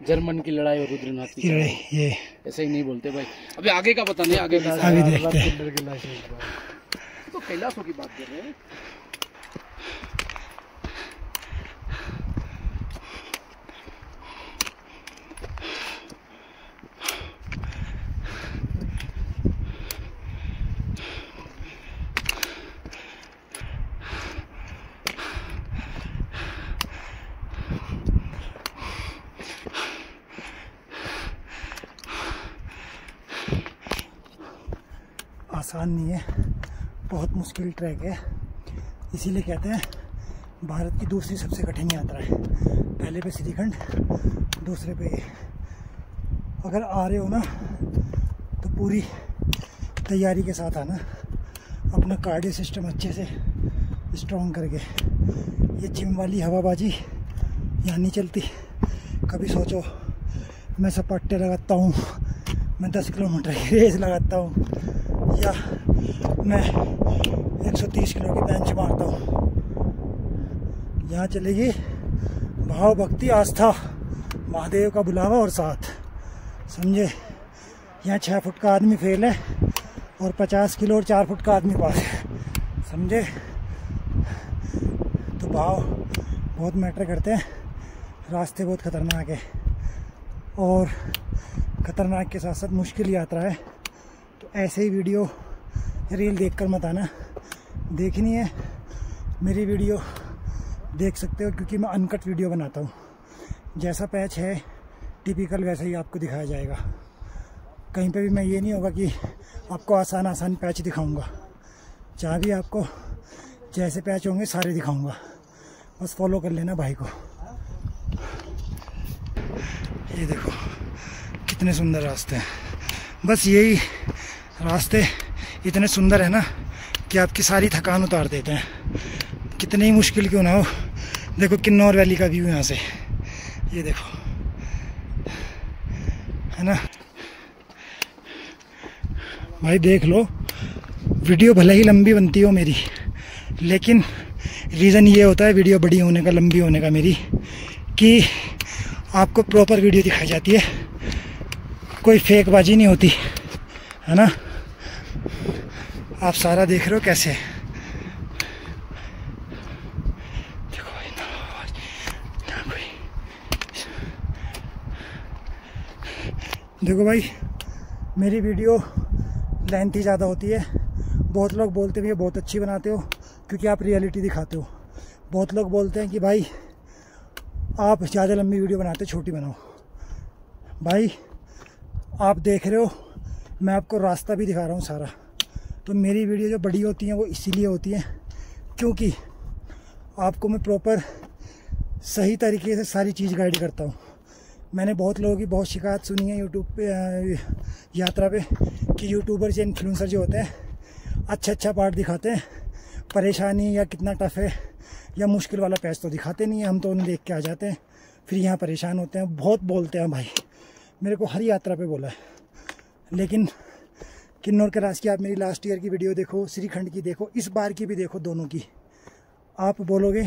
जर्मन की लड़ाई और रुद्रनाथ की लड़ाई, ये ऐसे ही नहीं बोलते भाई। अभी आगे का पता नहीं, आगे का अभी देखते हैं। तो कैलाशों की बात कर रहे हैं। आसान नहीं है, बहुत मुश्किल ट्रैक है। इसीलिए कहते हैं भारत की दूसरी सबसे कठिन यात्रा है। पहले पे श्रीखंड, दूसरे पे ये। अगर आ रहे हो ना तो पूरी तैयारी के साथ आना, अपना कार्डियो सिस्टम अच्छे से स्ट्रॉन्ग करके। ये जिम वाली हवाबाजी यहाँ नहीं चलती। कभी सोचो मैं सपाटे लगाता हूँ, मैं 10 किलोमीटर की रेस लगाता हूँ, या मैं 130 किलो की बेंच मारता हूँ। यहाँ चलेगी भाव, भक्ति, आस्था, महादेव का बुलावा और साथ, समझे। यहाँ 6 फुट का आदमी फेल है और 50 किलो और 4 फुट का आदमी पास है, समझे। तो भाव बहुत मैटर करते हैं। रास्ते बहुत ख़तरनाक है और ख़तरनाक के साथ साथ मुश्किल यात्रा है। तो ऐसे ही वीडियो रील देखकर मत आना। देखनी है मेरी वीडियो देख सकते हो, क्योंकि मैं अनकट वीडियो बनाता हूँ। जैसा पैच है टिपिकल वैसा ही आपको दिखाया जाएगा। कहीं पे भी मैं ये नहीं होगा कि आपको आसान आसान पैच दिखाऊंगा। जहाँ भी आपको जैसे पैच होंगे सारे दिखाऊंगा, बस फॉलो कर लेना भाई को। ये देखो कितने सुंदर रास्ते हैं। बस यही रास्ते इतने सुंदर है ना कि आपकी सारी थकान उतार देते हैं, कितनी ही मुश्किल क्यों ना हो। देखो किन्नौर वैली का व्यू यहाँ से, ये देखो, है ना भाई। देख लो, वीडियो भले ही लंबी बनती हो मेरी, लेकिन रीज़न ये होता है वीडियो बड़ी होने का, लंबी होने का मेरी, कि आपको प्रॉपर वीडियो दिखाई जाती है, कोई फेक बाजी नहीं होती, है ना। आप सारा देख रहे हो कैसे। देखो भाई, देखो भाई मेरी वीडियो लेंथ ही ज़्यादा होती है। बहुत लोग बोलते भी बहुत अच्छी बनाते हो क्योंकि आप रियलिटी दिखाते हो। बहुत लोग बोलते हैं कि भाई आप ज़्यादा लंबी वीडियो बनाते हो, छोटी बनाओ। भाई आप देख रहे हो, मैं आपको रास्ता भी दिखा रहा हूँ सारा। तो मेरी वीडियो जो बड़ी होती हैं वो इसीलिए होती हैं क्योंकि आपको मैं प्रॉपर सही तरीके से सारी चीज़ गाइड करता हूँ। मैंने बहुत लोगों की बहुत शिकायत सुनी है यूट्यूब पे, यात्रा पे, कि यूट्यूबर या इन्फ्लुएंसर जो होते हैं अच्छा पार्ट दिखाते हैं, परेशानी या कितना टफ है या मुश्किल वाला पैच तो दिखाते नहीं है। हम तो उन्हें देख के आ जाते हैं, फिर यहाँ परेशान होते हैं, बहुत बोलते हैं भाई। मेरे को हर यात्रा पे बोला है। लेकिन किन्नौर कैलाश की आप मेरी लास्ट ईयर की वीडियो देखो, श्रीखंड की देखो, इस बार की भी देखो, दोनों की, आप बोलोगे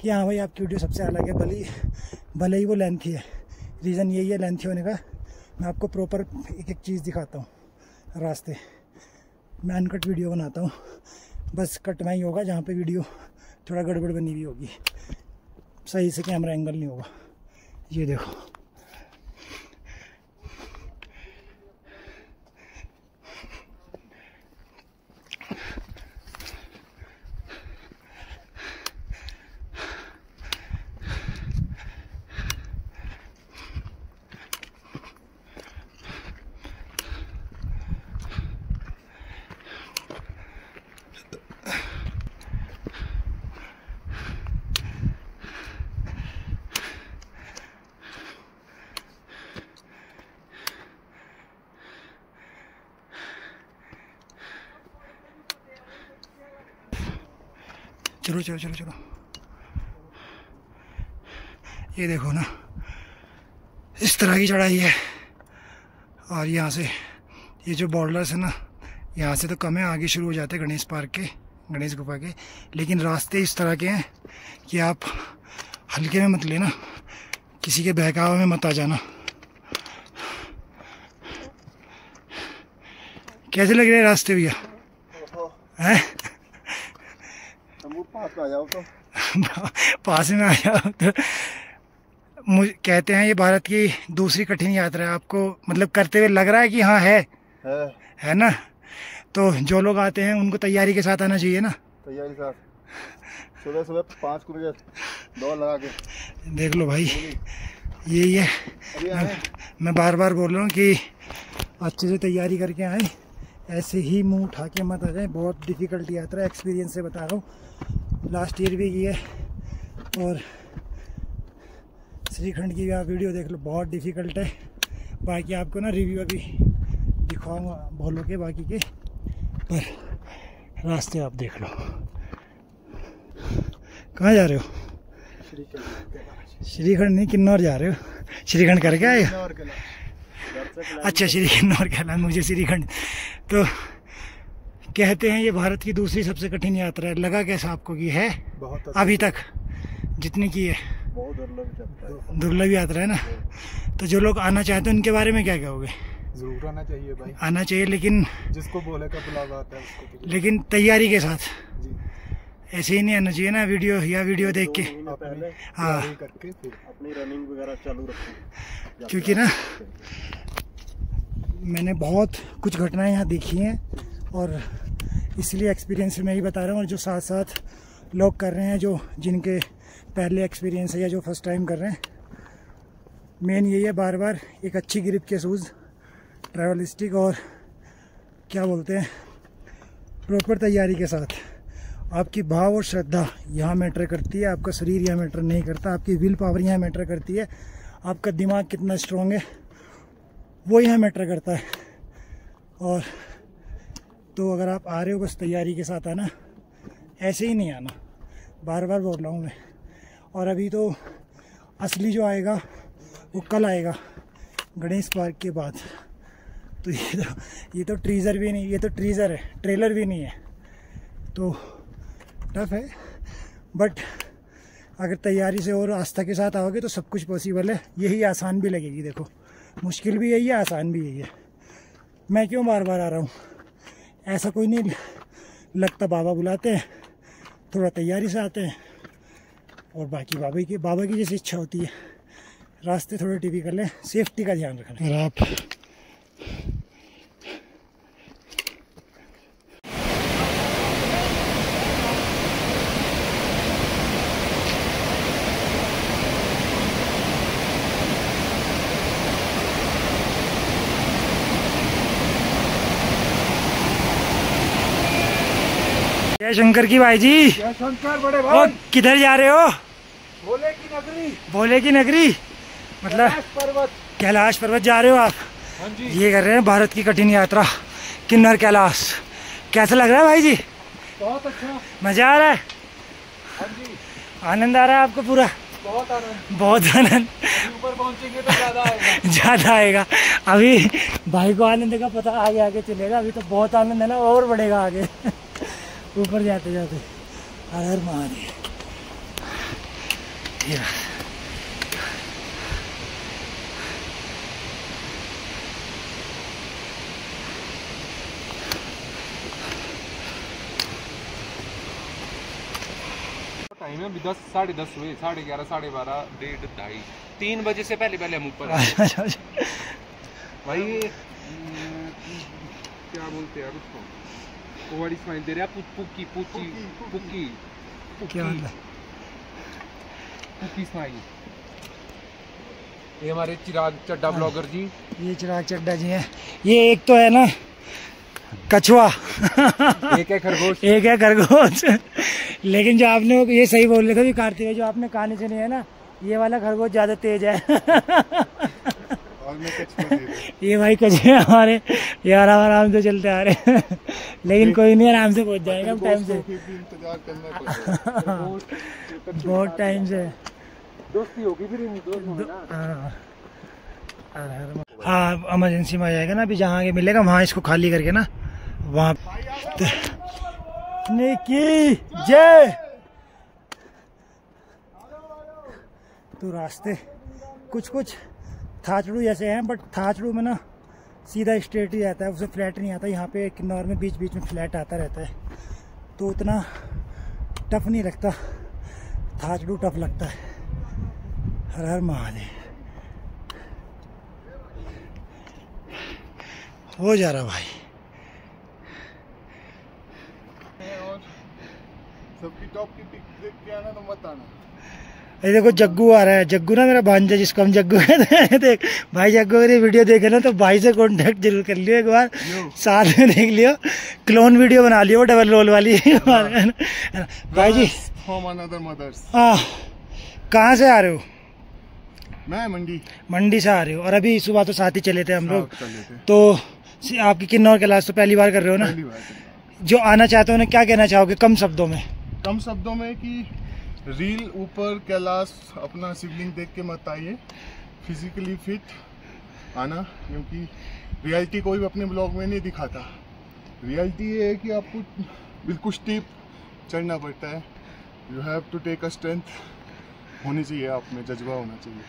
कि हाँ भाई आपकी वीडियो सबसे अलग है। भले ही वो लेंथी है, रीज़न यही है लेंथी होने का। मैं आपको प्रॉपर एक एक चीज़ दिखाता हूँ रास्ते। मैं अनकट वीडियो बनाता हूँ, बस कटना ही होगा जहाँ पे वीडियो थोड़ा गड़बड़ बनी हुई होगी, सही से कैमरा एंगल नहीं होगा। ये देखो, चलो चलो चलो चलो। ये देखो ना, इस तरह की चढ़ाई है। और यहाँ से ये जो बॉर्डर्स है ना, यहाँ से तो कम है, आगे शुरू हो जाते हैं गणेश पार्क के, गणेश गुफा के। लेकिन रास्ते इस तरह के हैं कि आप हल्के में मत लेना, किसी के बहकावे में मत आ जाना। कैसे लग रहे हैं रास्ते भैया? हैं? पास में आ जाओ तो पास में आ जाओ तो। मुझे कहते हैं ये भारत की दूसरी कठिन यात्रा है। आपको मतलब करते हुए लग रहा है कि हाँ है ना? तो जो लोग आते हैं उनको तैयारी के साथ आना चाहिए ना। तैयारी के साथ सुबह 5 किलोमीटर दौड़ लगा के देख लो भाई, यही है। मैं बार बार बोल रहा हूँ कि अच्छे से तैयारी करके आए, ऐसे ही मुंह उठा के मत आ जाए। बहुत डिफ़िकल्ट यात्रा है, एक्सपीरियंस से बता रहा हूँ। लास्ट ईयर भी की है और श्रीखंड की भी आप वीडियो देख लो, बहुत डिफ़िकल्ट है। बाकी आपको ना रिव्यू अभी दिखाऊंगा भोलों के बाकी के, पर रास्ते आप देख लो। कहाँ जा रहे हो? श्रीखंड नहीं, किन्नौर जा रहे हो? श्रीखंड करके आए? अच्छा, किन्नौर कैलाश, मुझे श्रीखंड। तो कहते हैं ये भारत की दूसरी सबसे कठिन यात्रा है। लगा कैसा आपको कि है? बहुत अभी तक जितनी की है, बहुत दुर्लभ यात्रा है ना। तो जो लोग आना चाहते हैं उनके बारे में क्या कहोगे? जरूर आना चाहिए भाई, आना चाहिए, लेकिन जिसको बोले का बुलावा आता है उसको। लेकिन तैयारी के साथ, जी, ऐसे ही नहीं आना चाहिए ना वीडियो देख के। हाँ, करके फिर अपनी रनिंग वगैरह चालू रखें, क्योंकि ना मैंने बहुत कुछ घटनाएं यहाँ देखी हैं और इसलिए एक्सपीरियंस मैं ही बता रहा हूँ। और जो साथ साथ लोग कर रहे हैं, जो जिनके पहले एक्सपीरियंस है या जो फर्स्ट टाइम कर रहे हैं, मेन यही है बार बार एक अच्छी ग्रिप के शूज़, ट्रैवलिस्टिक और क्या बोलते हैं, प्रॉपर तैयारी के साथ। आपकी भाव और श्रद्धा यहाँ मैटर करती है, आपका शरीर यहाँ मैटर नहीं करता। आपकी विल पावर यहाँ मैटर करती है, आपका दिमाग कितना स्ट्रॉन्ग है वो यहाँ मैटर करता है। और तो अगर आप आ रहे हो बस तैयारी के साथ आना, ऐसे ही नहीं आना, बार बार बोल रहा हूँ मैं। और अभी तो असली जो आएगा वो कल आएगा गणेश पार्क के बाद। तो ये तो ट्रीजर भी नहीं, ये तो ट्रीजर है, ट्रेलर भी नहीं है। तो टफ है, बट अगर तैयारी से और आस्था के साथ आओगे तो सब कुछ पॉसिबल है। यही आसान भी लगेगी, देखो मुश्किल भी यही है, आसान भी यही है। मैं क्यों बार बार आ रहा हूँ? ऐसा कोई नहीं लगता, बाबा बुलाते हैं, थोड़ा तैयारी से आते हैं और बाकी बाबा की जैसी इच्छा होती है। रास्ते थोड़े टिपिकल है, सेफ्टी का ध्यान रखना। अगर आप जय शंकर की भाई जी। जय शंकर बड़े ओ, भाई। किधर जा रहे हो? भोले की नगरी, भोले की नगरी मतलब कैलाश पर्वत। कैलाश पर्वत जा रहे हो आप? हाँ जी। ये कर रहे हैं भारत की कठिन यात्रा किन्नर कैलाश। कैसा लग रहा है भाई जी? बहुत अच्छा। मजा आ रहा है? हाँ जी, आनंद आ रहा है आपको पूरा? बहुत आनंद। बहुत आनंद। अभी ऊपर पहुंचेंगे तो ज्यादा आएगा। ज्यादा आएगा। अभी भाई को आनंद का पता आगे आगे चलेगा, अभी तो बहुत आनंद है ना, और बढ़ेगा आगे ऊपर जाते जाते। हर हर महादेव। टाइम है अभी 10 साढ़े 10 हुए, 11:30 12:30 1:30 2:30 3 बजे से पहले हम ऊपर आए। भाई क्या बोलते हैं यार उसको, व्हाट इज फाइन दे रहा पुक्की पुक्की पुक्की क्या मतलब? पुक्की स्माइल। ये हमारे चिराग चड्डा ब्लॉगर जी। ये चिराग चड्डा जी हैं। ये एक तो है ना कछुआ एक है खरगोश। एक है खरगोश। लेकिन जो आपने ये सही बोल रहे थे कार्तिक, जो आपने कहानी सुनी है ना, ये वाला खरगोश ज्यादा तेज है। और मैं कछुआ दे रहा ये भाई कछुए हमारे यार आराम से चलते आ रहे हैं। लेकिन कोई नहीं, आराम से पहुंच जाएगा हम टाइम से। हूं, फिर भी इंतजार करना पड़ेगा। बहुत टाइम से दोस्ती होगी फिर इन दोनों ना। हाँ इमरजेंसी में आ जाएगा ना। अभी जहाँ आगे मिलेगा वहाँ इसको खाली करके ना वहाँ की जय। तो रास्ते कुछ कुछ थाचड़ू जैसे हैं, बट थाचड़ू में ना सीधा स्ट्रेट ही रहता है, उससे फ्लैट नहीं आता। यहाँ पे किन्नौर में बीच बीच में फ्लैट आता रहता है, तो उतना टफ नहीं लगता। थाचड़ू टफ लगता है। हर हर महादेव। हो जा रहा भाई। और सबकी टॉप की पिक देख के आना तो मत आना। ये देखो जग्गू आ रहा है। जग्गू ना मेरा भांजा, जिसको हम जग्गू कहते हैं। देख भाई, जग्गू अगर ये वीडियो देखे ना तो भाई से कांटेक्ट जरूर कर लियो एक बार, साथ में देख लियो। क्लोन वीडियो बना लियो डबल रोल वाली। भाई जी फ्रॉम अनदर मदर्स। कहाँ से आ रहे हो? मैं मंडी से आ रहे हो। और अभी सुबह तो साथ ही चले थे हम लोग। चले थे। तो आपकी किन्नौर कैलाश तो पहली बार कर रहे हो ना? पहली बार चल रहा हूं। जो आना चाहते हो उन्हें क्या कहना चाहोगे कम शब्दों में? कम शब्दों में कि रील ऊपर कैलाश अपना शिवलिंग देख के मत आइए, फिजिकली फिट आना, क्योंकि रियलिटी कोई भी अपने ब्लॉग में नहीं दिखाता। रियलिटी ये है कि आपको बिल्कुल स्टीप चढ़ना पड़ता है। You have to take a strength होनी चाहिए, आप में जज्बा होना चाहिए।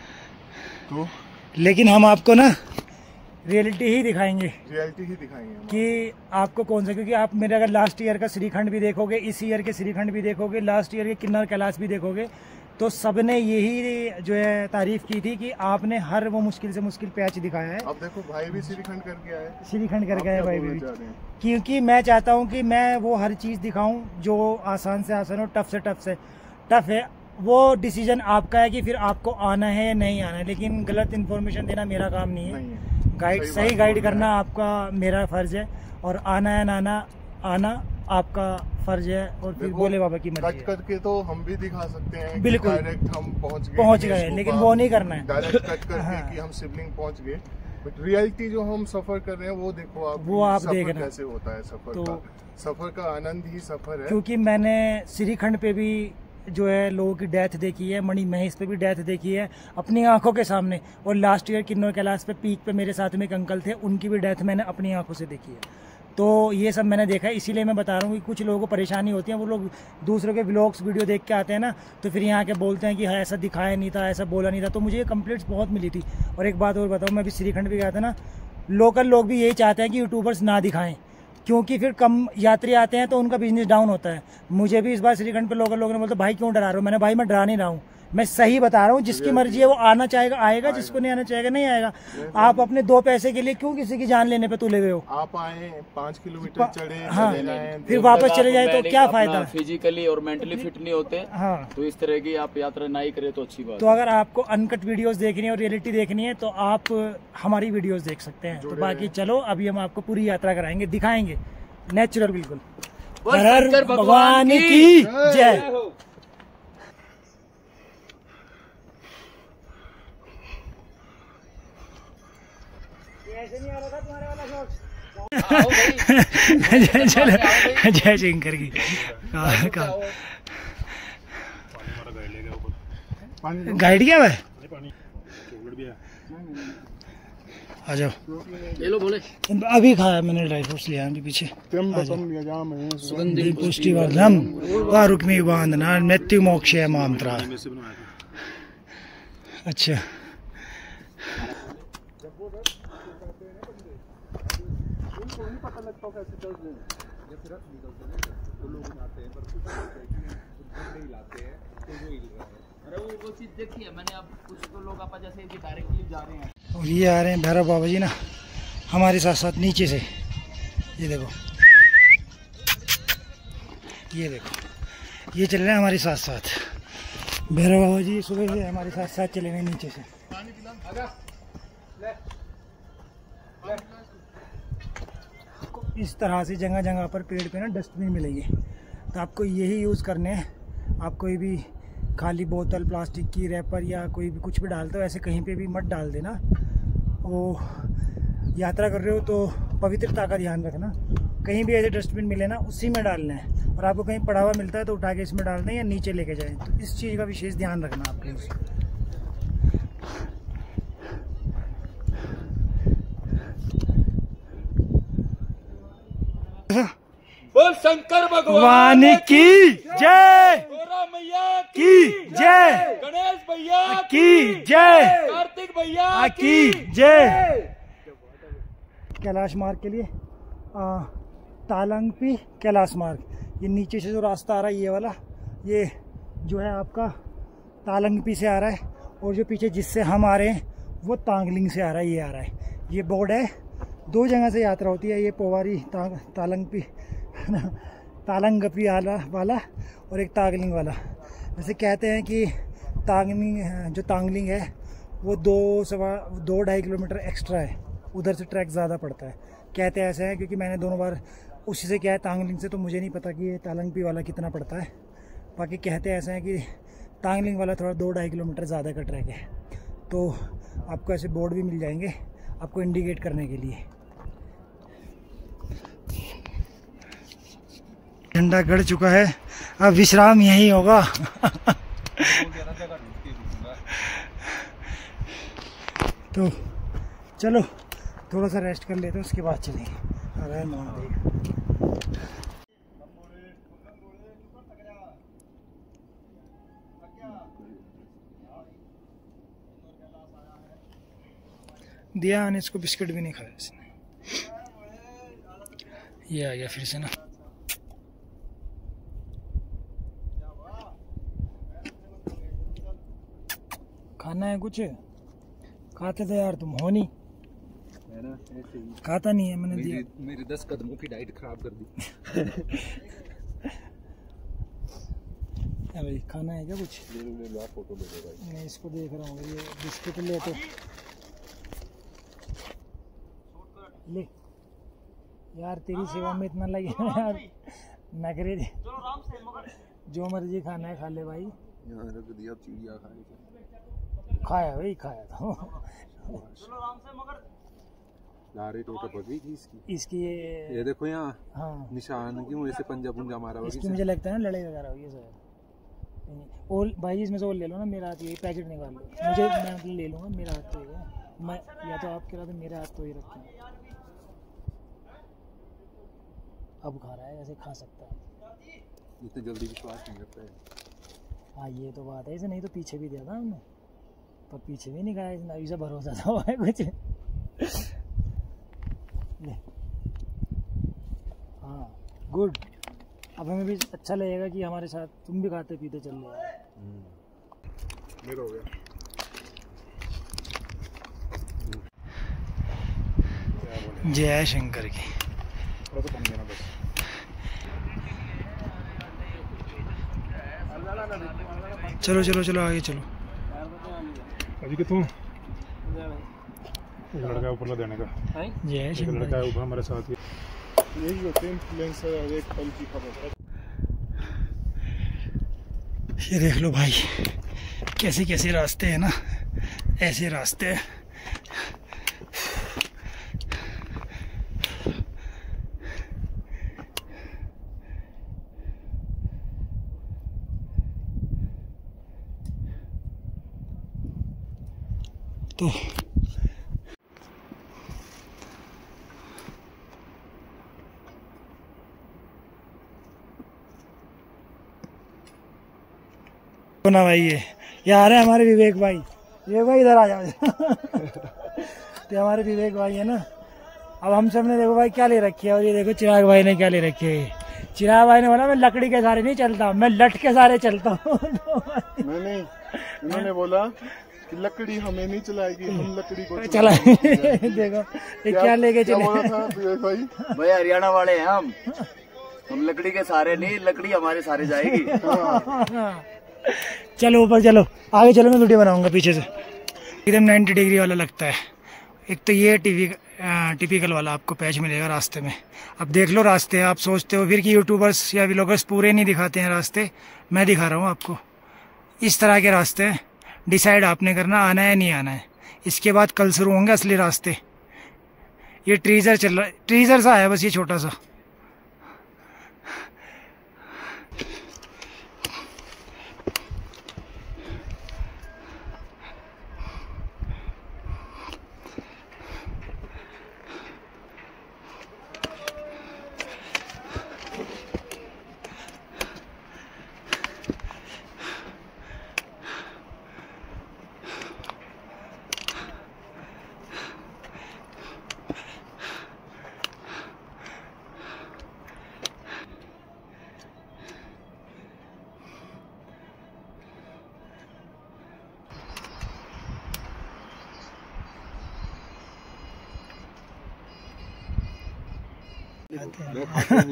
तो लेकिन हम आपको ना रियलिटी ही दिखाएंगे हम। कि आपको कौन सा, क्योंकि आप मेरे अगर लास्ट ईयर का श्रीखंड भी देखोगे, इस ईयर के श्रीखंड भी देखोगे, लास्ट ईयर के किन्नर कैलाश भी देखोगे, तो सबने यही जो है तारीफ की थी कि आपने हर वो मुश्किल से मुश्किल पैच दिखाया है। अब देखो भाई भी श्रीखंड करके आए। श्रीखंड करके आए भाई भी, चाह रहे हैं? क्योंकि मैं चाहता हूँ कि मैं वो हर चीज़ दिखाऊं जो आसान से आसान हो, टफ से टफ है। वो डिसीजन आपका है कि फिर आपको आना है या नहीं आना है। लेकिन गलत इन्फॉर्मेशन देना मेरा काम नहीं है। गाइड सही गाइड करना आपका मेरा फर्ज है, और आना है ना आना आपका फर्ज है। और फिर भोले बाबा की मर्जी कट है। करके तो हम भी दिखा सकते हैं, बिल्कुल। डायरेक्ट हम पहुंच गए, लेकिन वो नहीं करना है। डायरेक्ट कट करके हाँ। कि हम शिवलिंग पहुंच गए। बट रियलिटी जो हम सफर कर रहे हैं वो देखो आप, वो आप सफर देखना। कैसे होता है सफर तो का। सफर का आनंद ही सफर है। क्योंकि मैंने श्रीखंड पे भी जो है लोगों की डेथ देखी है, मणि महेश पे भी डेथ देखी है अपनी आंखों के सामने, और लास्ट ईयर किन्नौर कैलाश पे पीक पे मेरे साथ में एक अंकल थे, उनकी भी डेथ मैंने अपनी आंखों से देखी है। तो ये सब मैंने देखा है, इसीलिए मैं बता रहा हूँ कि कुछ लोगों को परेशानी होती है। वो लोग दूसरों के व्लॉग्स वीडियो देख के आते हैं ना, तो फिर यहाँ के बोलते हैं कि हाँ ऐसा दिखाया नहीं था, ऐसा बोला नहीं था। तो मुझे ये कंप्लेंट्स बहुत मिली थी। और एक बात और बताऊँ, मैं अभी श्रीखंड भी गया था ना, लोकल लोग भी यही चाहते हैं कि यूट्यूबर्स ना दिखाएं, क्योंकि फिर कम यात्री आते हैं तो उनका बिजनेस डाउन होता है। मुझे भी इस बार श्रीखंड पे लोकल लोगों ने बोलते भाई क्यों डरा रहे हो? मैंने भाई मैं डरा नहीं रहा हूँ, मैं सही बता रहा हूँ। जिसकी मर्जी है वो आना चाहेगा आएगा, जिसको नहीं आना चाहेगा नहीं आएगा। आप अपने 2 पैसे के लिए क्यों किसी की जान लेने पे तुले हुए हो? आप आए 5 किलोमीटर चढ़े, हाँ, चले जाएं, फिर वापस चले जाए तो क्या फायदा? फिजिकली और मेंटली फिट नहीं होते। हाँ, तो इस तरह की आप यात्रा नहीं करें तो अच्छी बात। तो अगर आपको अनकट वीडियोस देखनी है और रियलिटी देखनी है तो आप हमारी वीडियोस देख सकते हैं। तो बाकी चलो अभी हम आपको पूरी यात्रा कराएंगे, दिखाएंगे नेचुरल बिल्कुल। हर हर भगवान की जय। जय शंकर की। गाइड क्या है? आ जाओ। ले लो बोले। अभी खाया मैंने, ड्राई फ्रूट्स लिया अभी पीछे। पुष्टिवर्धनम व रुक्मी बांधना मृत्यु मोक्षय मंत्र। अच्छा वो चीज देखी है मैंने। अब कुछ तो लोग आप जैसे डायरेक्टली जा रहे हैं और ये आ रहे हैं भैरव बाबा जी ना हमारे साथ साथ नीचे से। ये देखो, ये देखो, ये चल रहे हैं हमारे साथ साथ। भैरव बाबा जी सुबह से हमारे साथ साथ चले गए नीचे से। इस तरह से जगह जगह पर पेड़ पे ना डस्टबिन मिलेंगे, तो आपको यही यूज़ करने हैं। आप कोई भी खाली बोतल, प्लास्टिक की रैपर या कोई भी कुछ भी डालते हो, ऐसे कहीं पे भी मत डाल देना। वो यात्रा कर रहे हो तो पवित्रता का ध्यान रखना। कहीं भी ऐसे डस्टबिन मिले ना उसी में डालना है। और आपको कहीं पड़ा हुआ मिलता है तो उठा के इसमें डाल दें या नीचे लेके जाएं। तो इस चीज़ का विशेष ध्यान रखना आप प्लीज़। बोल शंकर भगवान की जय, गौरा मैया की जय, गणेश भैया की जय, कार्तिक भैया की जय। कैलाश मार्ग के लिए तालंगपी कैलाश मार्ग, ये नीचे से जो रास्ता आ रहा है ये वाला, ये जो है आपका तालंगपी से आ रहा है। और जो पीछे जिससे हम आ रहे हैं वो तांगलिंग से आ रहा है, ये आ रहा है। ये बोर्ड है, दो जगह से यात्रा होती है। ये पोवारी तालंगपी तालंगपी वाला और एक तांगलिंग वाला। वैसे कहते हैं कि तांगलिंग है वो 2-2.5 किलोमीटर एक्स्ट्रा है, उधर से ट्रैक ज़्यादा पड़ता है। कहते हैं ऐसे हैं, क्योंकि मैंने दोनों बार उसी से किया है तांगलिंग से, तो मुझे नहीं पता कि ये तालंगपी वाला कितना पड़ता है। बाकी कहते हैं ऐसे हैं कि तांगलिंग वाला थोड़ा 2-2.5 किलोमीटर ज़्यादा का ट्रैक है। तो आपको ऐसे बोर्ड भी मिल जाएंगे आपको इंडिकेट करने के लिए। झंडा गड़ चुका है, अब विश्राम यही होगा। तो चलो थोड़ा सा रेस्ट कर लेते हैं, उसके बाद चलेंगे। हर हर महादेव। दिया ने इसको बिस्किट भी नहीं खाया इसने। ये आ गया फिर से ना। खाना है कुछ? खाते थे यार तुम, हो नहीं खाता नहीं है। मैंने दिया, मेरी 10 कदमों की डाइट खराब कर दी। भाई खाना है क्या कुछ? ले लो, फोटो ले लो भाई। मैं इसको देख रहा हूँ, ये बिस्किट ले तो ले यार, तेरी सेवा में इतना लगे यार, नखरे दे। जो मर्जी खाना है खा ले भाई। यहाँ रख दिया, चिड़िया खाई खाया भाई, खाया था। लारे टोटा पड़ गई थी इसकी ये देखो यहाँ। हाँ निशान क्यों ऐसे पंजा पुंजा मारा हुआ? इसकी मुझे लगता है ना लड़ाई वगैरह हुई है सर। और भाई इसमें से और ले लो ना, मेरा हाथ, ये पैकेट निकाल लो। मुझे मैं मतलब ले लूँगा, मेरा हाथ तो है। मैं या तो आप कह रहा था, मेरे हाथ तो ही रखे हैं। अब खा रहा है, ऐसे खा सकता है। इतनी जल्दी विश्वास नहीं करता है। हाँ ये तो बात है, इसे नहीं तो पीछे भी दिया था हमने, पर पीछे भी नहीं खाया इसने। अभी से भरोसा था हुआ है कुछ। हाँ गुड। अब हमें भी अच्छा लगेगा कि हमारे साथ तुम भी खाते पीते चल रहे मेरा हो गया। जय शंकर की। थोड़ा तो कम देना बस। चलो चलो चलो आगे चलो। अभी कितों लड़का ऊपर ला देने का। जय एक शंकर। लड़का है ऊपर हमारे साथ ही। यही होते हैं इन्फ्लुएंसर, हर एक पल की खबर। ये देख लो भाई, कैसे कैसे रास्ते हैं ना, ऐसे रास्ते हैं। तो ना भाई, ये आ रहे हैं हमारे विवेक भाई। विवेक भाई इधर आ जाओ। तो हमारे विवेक भाई है ना। अब हम सब ने देखो भाई क्या ले रखी है, और ये देखो चिराग भाई ने क्या ले रखी है। चिराग भाई ने बोला मैं लकड़ी के सहारे नहीं चलता, मैं लठ के सहारे चलता हूँ। मैंने इन्होंने बोला कि लकड़ी हमें नहीं चलाएगी, हम लकड़ी को चलाएंगे। देखो ये क्या लेके चले। भाई हरियाणा वाले हैं हम लकड़ी के सहारे नहीं, लकड़ी हमारे सहारे जाएगी। चलो ऊपर चलो, आगे चलो, मैं वीडियो बनाऊंगा पीछे से। एकदम 90 डिग्री वाला लगता है। एक तो ये टिपिकल वाला आपको पैच मिलेगा रास्ते में। अब देख लो रास्ते, आप सोचते हो फिर कि यूट्यूबर्स या व्लॉगर्स पूरे नहीं दिखाते हैं रास्ते, मैं दिखा रहा हूँ आपको। इस तरह के रास्ते हैं, डिसाइड आपने करना आना है नहीं आना है। इसके बाद कल शुरू होंगे असली रास्ते। ये ट्रीजर चल रहा है, ट्रीजर सा है बस ये छोटा सा।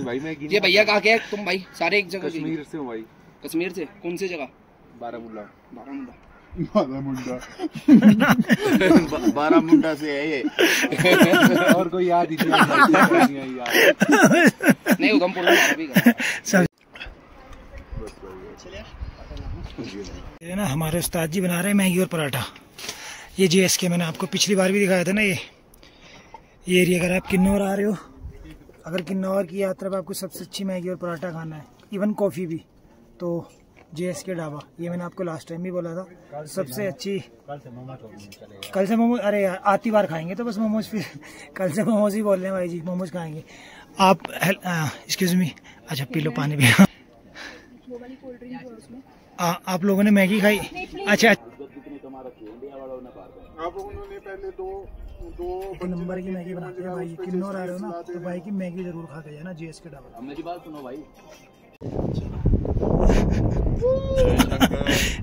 भाई मैं ये भैया कहाँ के हैं तुम भाई? सारे एक जगह कश्मीर से हूँ भाई। कश्मीर से? कौन सी जगह? बारामूला। बारामूला से है ये। और कोई याद ही नहीं यार। नहीं उधमपुर में ये ना हमारे उस्ताद जी बना रहे हैं मैगी और पराठा। ये JSK मैंने आपको पिछली बार भी दिखाया था ना। ये एरिया अगर आप किन्नौर आ रहे हो, अगर किन्नौर की यात्रा में आपको सबसे अच्छी मैगी और पराठा खाना है, इवन कॉफ़ी भी, तो JSK ढाबा। ये मैंने आपको लास्ट टाइम भी बोला था सबसे अच्छी। कल से मोमोज, अरे यार आती बार खाएंगे तो बस मोमोज, फिर कल से मोमोज ही बोल रहे हैं भाई जी, मोमोज खाएंगे आप। एक्सक्यूज मी, अच्छा पी लो पानी भी। आप लोगों ने मैगी खाई? अच्छा आप लोगों ने पहले दो एक नंबर की मैगी बनाते हैं भाई। किन्नौर आ रहे हो ना तो भाई की मैगी जरूर खा के जाना JSK ढाबा। मेरी बात सुनो भाई।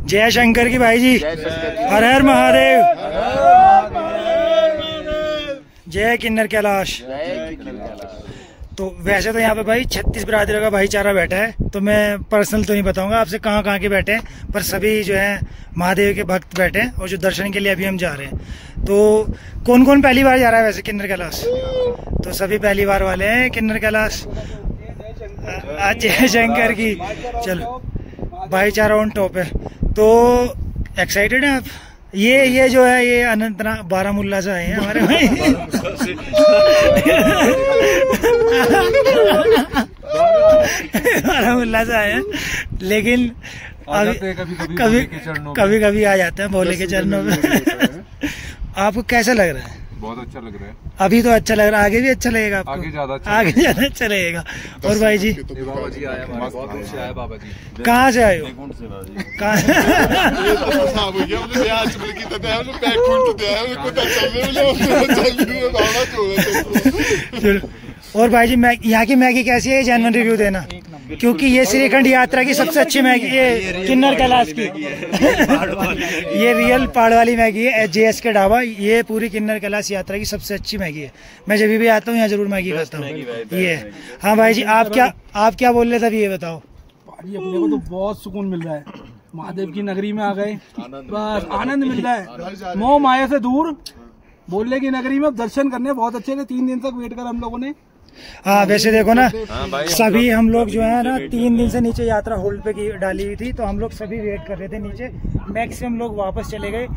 जय शंकर की भाई जी, हर हर महादेव, जय किन्नर कैलाश। तो वैसे तो यहाँ पे भाई 36 बिरादरी का भाईचारा बैठा है, तो मैं पर्सनल तो नहीं बताऊंगा आपसे कहाँ कहाँ के बैठे हैं, पर सभी जो है महादेव के भक्त बैठे हैं और जो दर्शन के लिए अभी हम जा रहे हैं। तो कौन कौन पहली बार जा रहा है वैसे किन्नर कैलाश? तो सभी पहली बार वाले हैं किन्नर कैलाश। जय शंकर की। चलो भाईचारा ऑन टॉप है। तो एक्साइटेड हैं आप? ये जो है ये अनंतनाग बारामूला से आए हैं हमारे भाई। बारामूला से आए हैं, लेकिन कभी कभी आ जाते हैं भोले के चरणों में। आपको कैसा लग रहा है? बहुत अच्छा लग रहा है। अभी तो अच्छा लग रहा है, आगे भी अच्छा लगेगा आपको? आगे ज्यादा अच्छा लगेगा। और भाई जी बाबा जी आया, बहुत दूर से आया बाबा जी। कहाँ से आए हो? और भाई जी यहाँ की मैगी कैसी है, जेन्युइन रिव्यू देना, क्योंकि ये श्रीखंड यात्रा की सबसे अच्छी मैगी है किन्नर कैलाश की। ये रियल पहाड़ वाली मैगी है JSK ढाबा। ये पूरी किन्नर कैलाश यात्रा की सबसे अच्छी मैगी है। मैं जब भी आता हूँ यहाँ जरूर मैगी खाता हूँ। ये हाँ भाई जी, आप क्या बोल रहे थे अभी, ये बताओ। भाजी अपने को तो बहुत सुकून मिल रहा है, महादेव की नगरी में आ गए, बस आनंद मिल रहा है। मोह माया से दूर, बोलने की नगरी में दर्शन करने बहुत अच्छे थे। 3 दिन तक वेट कर हम लोगों ने, हाँ वैसे देखो ना, सभी हम लोग जो है ना 3 दिन से नीचे यात्रा होल्ड पे डाली हुई थी, तो हम लोग सभी वेट कर रहे थे नीचे। मैक्सिमम लोग वापस चले गए।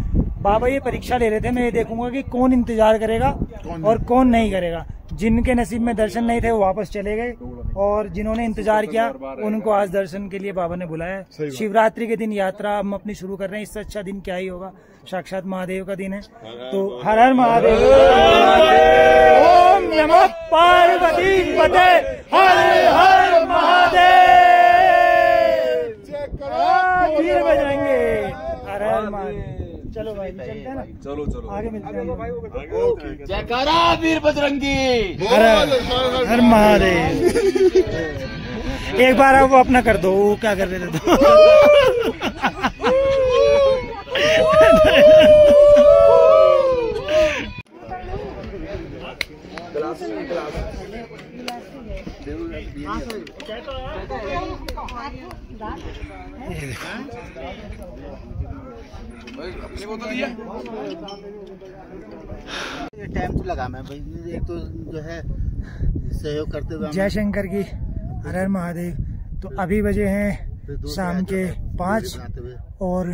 बाबा ये परीक्षा ले रहे थे, मैं ये देखूंगा कि कौन इंतजार करेगा और कौन नहीं करेगा। जिनके नसीब में दर्शन नहीं थे वो वापस चले गए, और जिन्होंने इंतजार किया उनको आज दर्शन के लिए बाबा ने बुलाया। शिवरात्रि के दिन यात्रा हम अपनी शुरू कर रहे हैं, इससे अच्छा दिन क्या ही होगा। साक्षात महादेव का दिन है, तो हर हर महादेव। ओम नमः पार्वती पते, हर हर महादेव। वीर बजरंगी, हर हर महादेव। चलो भाई चलते हैं ना, चलो चलो आगे मिलते हैं। जयकारा वीर बजरंगी, हर हर महादेव। एक बार आप वो अपना कर दो, वो क्या कर रहे थे तो। ये देखो ये टाइम तो लगा मैं भाई, एक तो जो है सहयोग करते हुए जय शंकर की, हर हर महादेव। तो अभी बजे हैं शाम के 5 और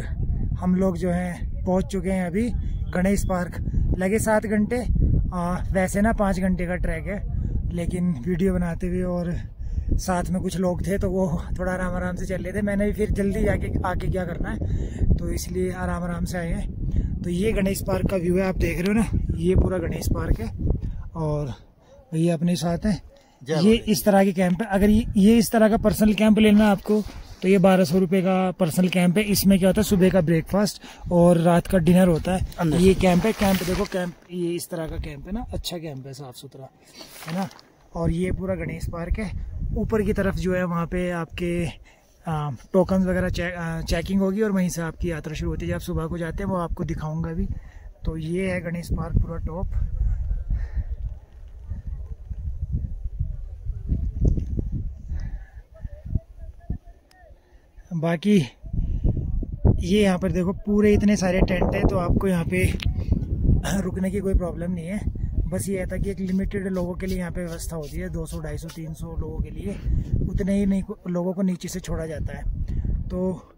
हम लोग जो हैं पहुंच चुके हैं अभी गणेश पार्क। लगे 7 घंटे, वैसे ना 5 घंटे का ट्रैक है, लेकिन वीडियो बनाते हुए और साथ में कुछ लोग थे तो वो थोड़ा आराम आराम से चल रहे थे। मैंने भी फिर जल्दी जाके आके क्या करना है, तो इसलिए आराम आराम से आए हैं। तो ये गणेश पार्क का व्यू है, आप देख रहे हो ना, ये पूरा गणेश पार्क है। और भैया अपने साथ हैं। ये इस तरह के कैंप है, अगर ये इस तरह का पर्सनल कैंप लेना है आपको तो ये 1200 रुपये का पर्सनल कैंप है। इसमें क्या होता है, सुबह का ब्रेकफास्ट और रात का डिनर होता है। ये कैंप है, कैंप देखो, कैंप ये इस तरह का कैंप है ना, अच्छा कैंप है, साफ सुथरा है ना। और ये पूरा गणेश पार्क है। ऊपर की तरफ जो है वहाँ पे आपके टोकन वगैरह चेकिंग होगी और वहीं से आपकी यात्रा शुरू होती है। जब आप सुबह को जाते हैं वो आपको दिखाऊंगा भी। तो ये है गणेश पार्क पूरा टॉप। बाकी ये यहाँ पर देखो पूरे इतने सारे टेंट है, तो आपको यहाँ पे रुकने की कोई प्रॉब्लम नहीं है। बस ये था कि एक लिमिटेड लोगों के लिए यहाँ पे व्यवस्था होती है, 200, 250, 300 लोगों के लिए, उतने ही नहीं लोगों को नीचे से छोड़ा जाता है। तो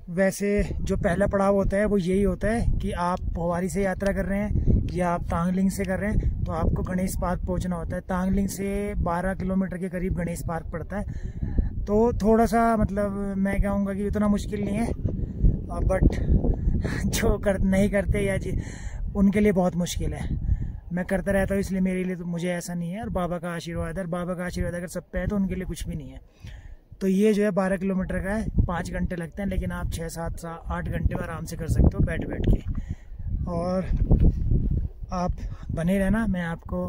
वैसे जो पहला पड़ाव होता है वो यही होता है कि आप पोवारी से यात्रा कर रहे हैं या आप तांगलिंग से कर रहे हैं, तो आपको गणेश पार्क पहुँचना होता है। तांगलिंग से 12 किलोमीटर के करीब गणेश पार्क पड़ता है। तो थोड़ा सा मतलब मैं कहूँगा कि उतना मुश्किल नहीं है, बट जो नहीं करते या उनके लिए बहुत मुश्किल है। मैं करता रहता हूँ, इसलिए मेरे लिए तो मुझे ऐसा नहीं है। और बाबा का आशीर्वाद है, बाबा का आशीर्वाद अगर सब पे है तो उनके लिए कुछ भी नहीं है। तो ये जो है 12 किलोमीटर का है, 5 घंटे लगते हैं, लेकिन आप 6, 7, 8 घंटे में आराम से कर सकते हो बैठ के। और आप बने रहना, मैं आपको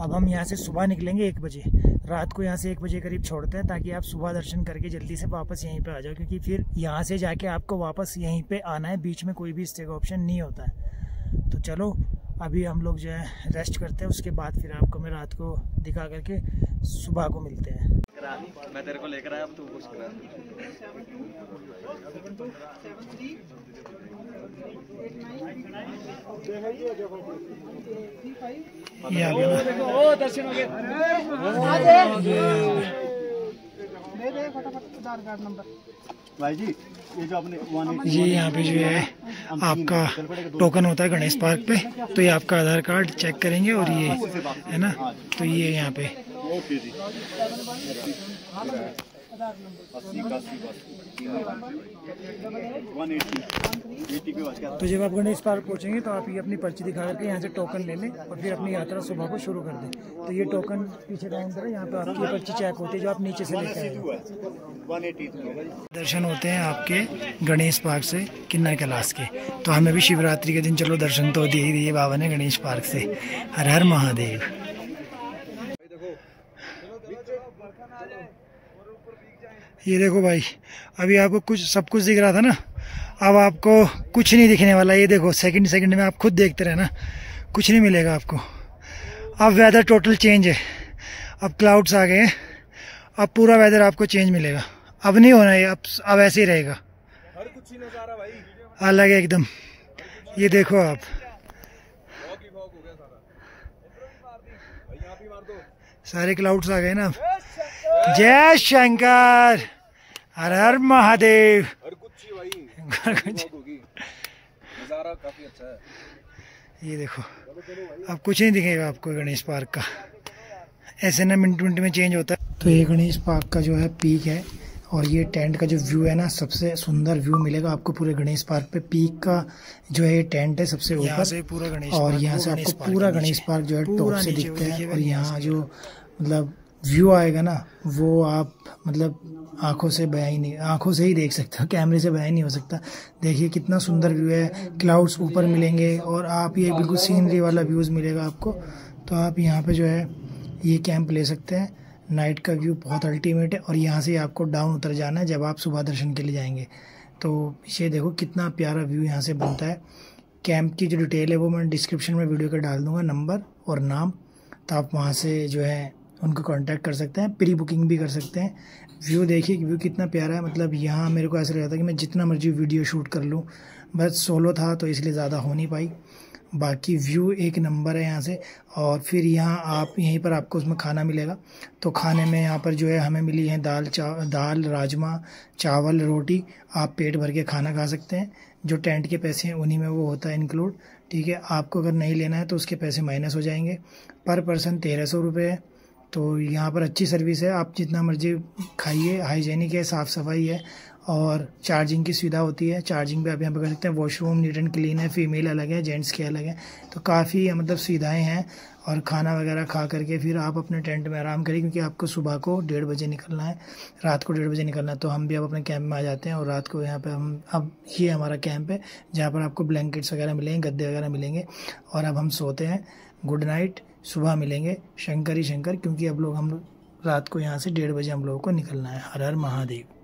अब हम यहाँ से सुबह निकलेंगे 1 बजे, रात को यहाँ से 1 बजे करीब छोड़ते हैं, ताकि आप सुबह दर्शन करके जल्दी से वापस यहीं पे आ जाओ, क्योंकि फिर यहाँ से जाके आपको वापस यहीं पे आना है, बीच में कोई भी स्टे का ऑप्शन नहीं होता है। तो चलो अभी हम लोग जो है रेस्ट करते हैं, उसके बाद फिर आपको मैं रात को दिखा करके सुबह को मिलते हैं। मैं तेरे को लेकर आया, अब तू कुछ करा। ये आ गया दर्शन हो गए। भाई जी ये जो आपने ये यहाँ पे जो है आपका टोकन होता है गणेश पार्क पे, तो ये आपका आधार कार्ड चेक करेंगे और ये है ना, तो ये यहाँ पे तो जब आप गणेश पार्क पहुँचेंगे तो आप ये अपनी पर्ची दिखा करके यहाँ से टोकन ले लें और फिर अपनी यात्रा सुबह को शुरू कर दें। तो ये टोकन पीछे काउंटर है, यहाँ पे आपकी पर्ची चेक होती है जो आप नीचे से लेकर आए। दर्शन होते हैं आपके गणेश पार्क से किन्नर कैलाश के। तो हमें भी शिवरात्रि के दिन चलो दर्शन तो दे ही दिए बाबा ने गणेश पार्क से। हर हर महादेव। ये देखो भाई, अभी आपको कुछ सब कुछ दिख रहा था ना, अब आपको कुछ नहीं दिखने वाला। ये देखो सेकंड सेकंड में आप खुद देखते रहना, कुछ नहीं मिलेगा आपको। अब वेदर टोटल चेंज है, अब क्लाउड्स आ गए हैं, अब पूरा वेदर आपको चेंज मिलेगा। अब नहीं होना है, अब ऐसे ही रहेगा, अलग है एकदम। ये देखो आप सारे क्लाउड्स आ गए ना। जय शंकर, हर हर महादेव। नजारा काफी अच्छा है। ये देखो अब कुछ नहीं दिखेगा आपको गणेश पार्क का, ऐसे ना मिनट मिनट में चेंज होता है। तो ये गणेश पार्क का जो है पीक है, और ये टेंट का जो व्यू है ना, सबसे सुंदर व्यू मिलेगा आपको पूरे गणेश पार्क पे। पीक का जो है ये टेंट है सबसे ऊपर, पूरा गणेश, और यहाँ से आपको पूरा गणेश पार्क जो है टॉप से दिखता है। और यहाँ जो मतलब व्यू आएगा ना, वो आप मतलब आंखों से बयां ही नहीं, आंखों से ही देख सकते हो, कैमरे से बयां नहीं हो सकता। देखिए कितना सुंदर व्यू है, क्लाउड्स ऊपर मिलेंगे और आप ये बिल्कुल सीनरी वाला व्यूज़ मिलेगा आपको। तो आप यहाँ पे जो है ये कैंप ले सकते हैं। नाइट का व्यू बहुत अल्टीमेट है, और यहाँ से आपको डाउन उतर जाना है जब आप सुबह दर्शन के लिए जाएंगे। तो ये देखो कितना प्यारा व्यू यहाँ से बनता है। कैंप की जो डिटेल है वो मैं डिस्क्रिप्शन में वीडियो का डाल दूँगा, नंबर और नाम, तो आप वहाँ से जो है उनको कांटेक्ट कर सकते हैं, प्री बुकिंग भी कर सकते हैं। व्यू देखिए, व्यू कितना प्यारा है। मतलब यहाँ मेरे को ऐसा लगता है कि मैं जितना मर्जी वीडियो शूट कर लूँ, बस सोलो था तो इसलिए ज़्यादा हो नहीं पाई। बाकी व्यू एक नंबर है यहाँ से। और फिर यहाँ आप यहीं पर आपको उसमें खाना मिलेगा। तो खाने में यहाँ पर जो है हमें मिली है दाल राजमा चावल रोटी। आप पेट भर के खाना खा सकते हैं। जो टेंट के पैसे हैं उन्हीं में वो होता है इंक्लूड, ठीक है। आपको अगर नहीं लेना है तो उसके पैसे माइनस हो जाएंगे। पर पर्सन 1300 रुपये है। तो यहाँ पर अच्छी सर्विस है, आप जितना मर्जी खाइए, हाइजेनिक है, साफ़ सफाई है, और चार्जिंग की सुविधा होती है। चार्जिंग भी आप यहाँ पर कर सकते हैं। वॉशरूम नीट एंड क्लीन है, फीमेल अलग है, जेंट्स के अलग है। तो काफ़ी मतलब सुविधाएं हैं। और खाना वगैरह खा करके फिर आप अपने टेंट में आराम करिए, क्योंकि आपको सुबह को 1:30 बजे निकलना है, रात को 1:30 बजे निकलना है। तो हम भी अब अपने कैंप में आ जाते हैं, और रात को यहाँ पे हम अब ये हमारा कैंप है जहाँ पर आपको ब्लैंकेट्स वगैरह मिलेंगे, गद्दे वगैरह मिलेंगे, और अब हम सोते हैं। गुड नाइट, सुबह मिलेंगे। शंकर ही शंकर, क्योंकि अब हम रात को यहाँ से 1:30 बजे हम लोगों को निकलना है। हर हर महादेव।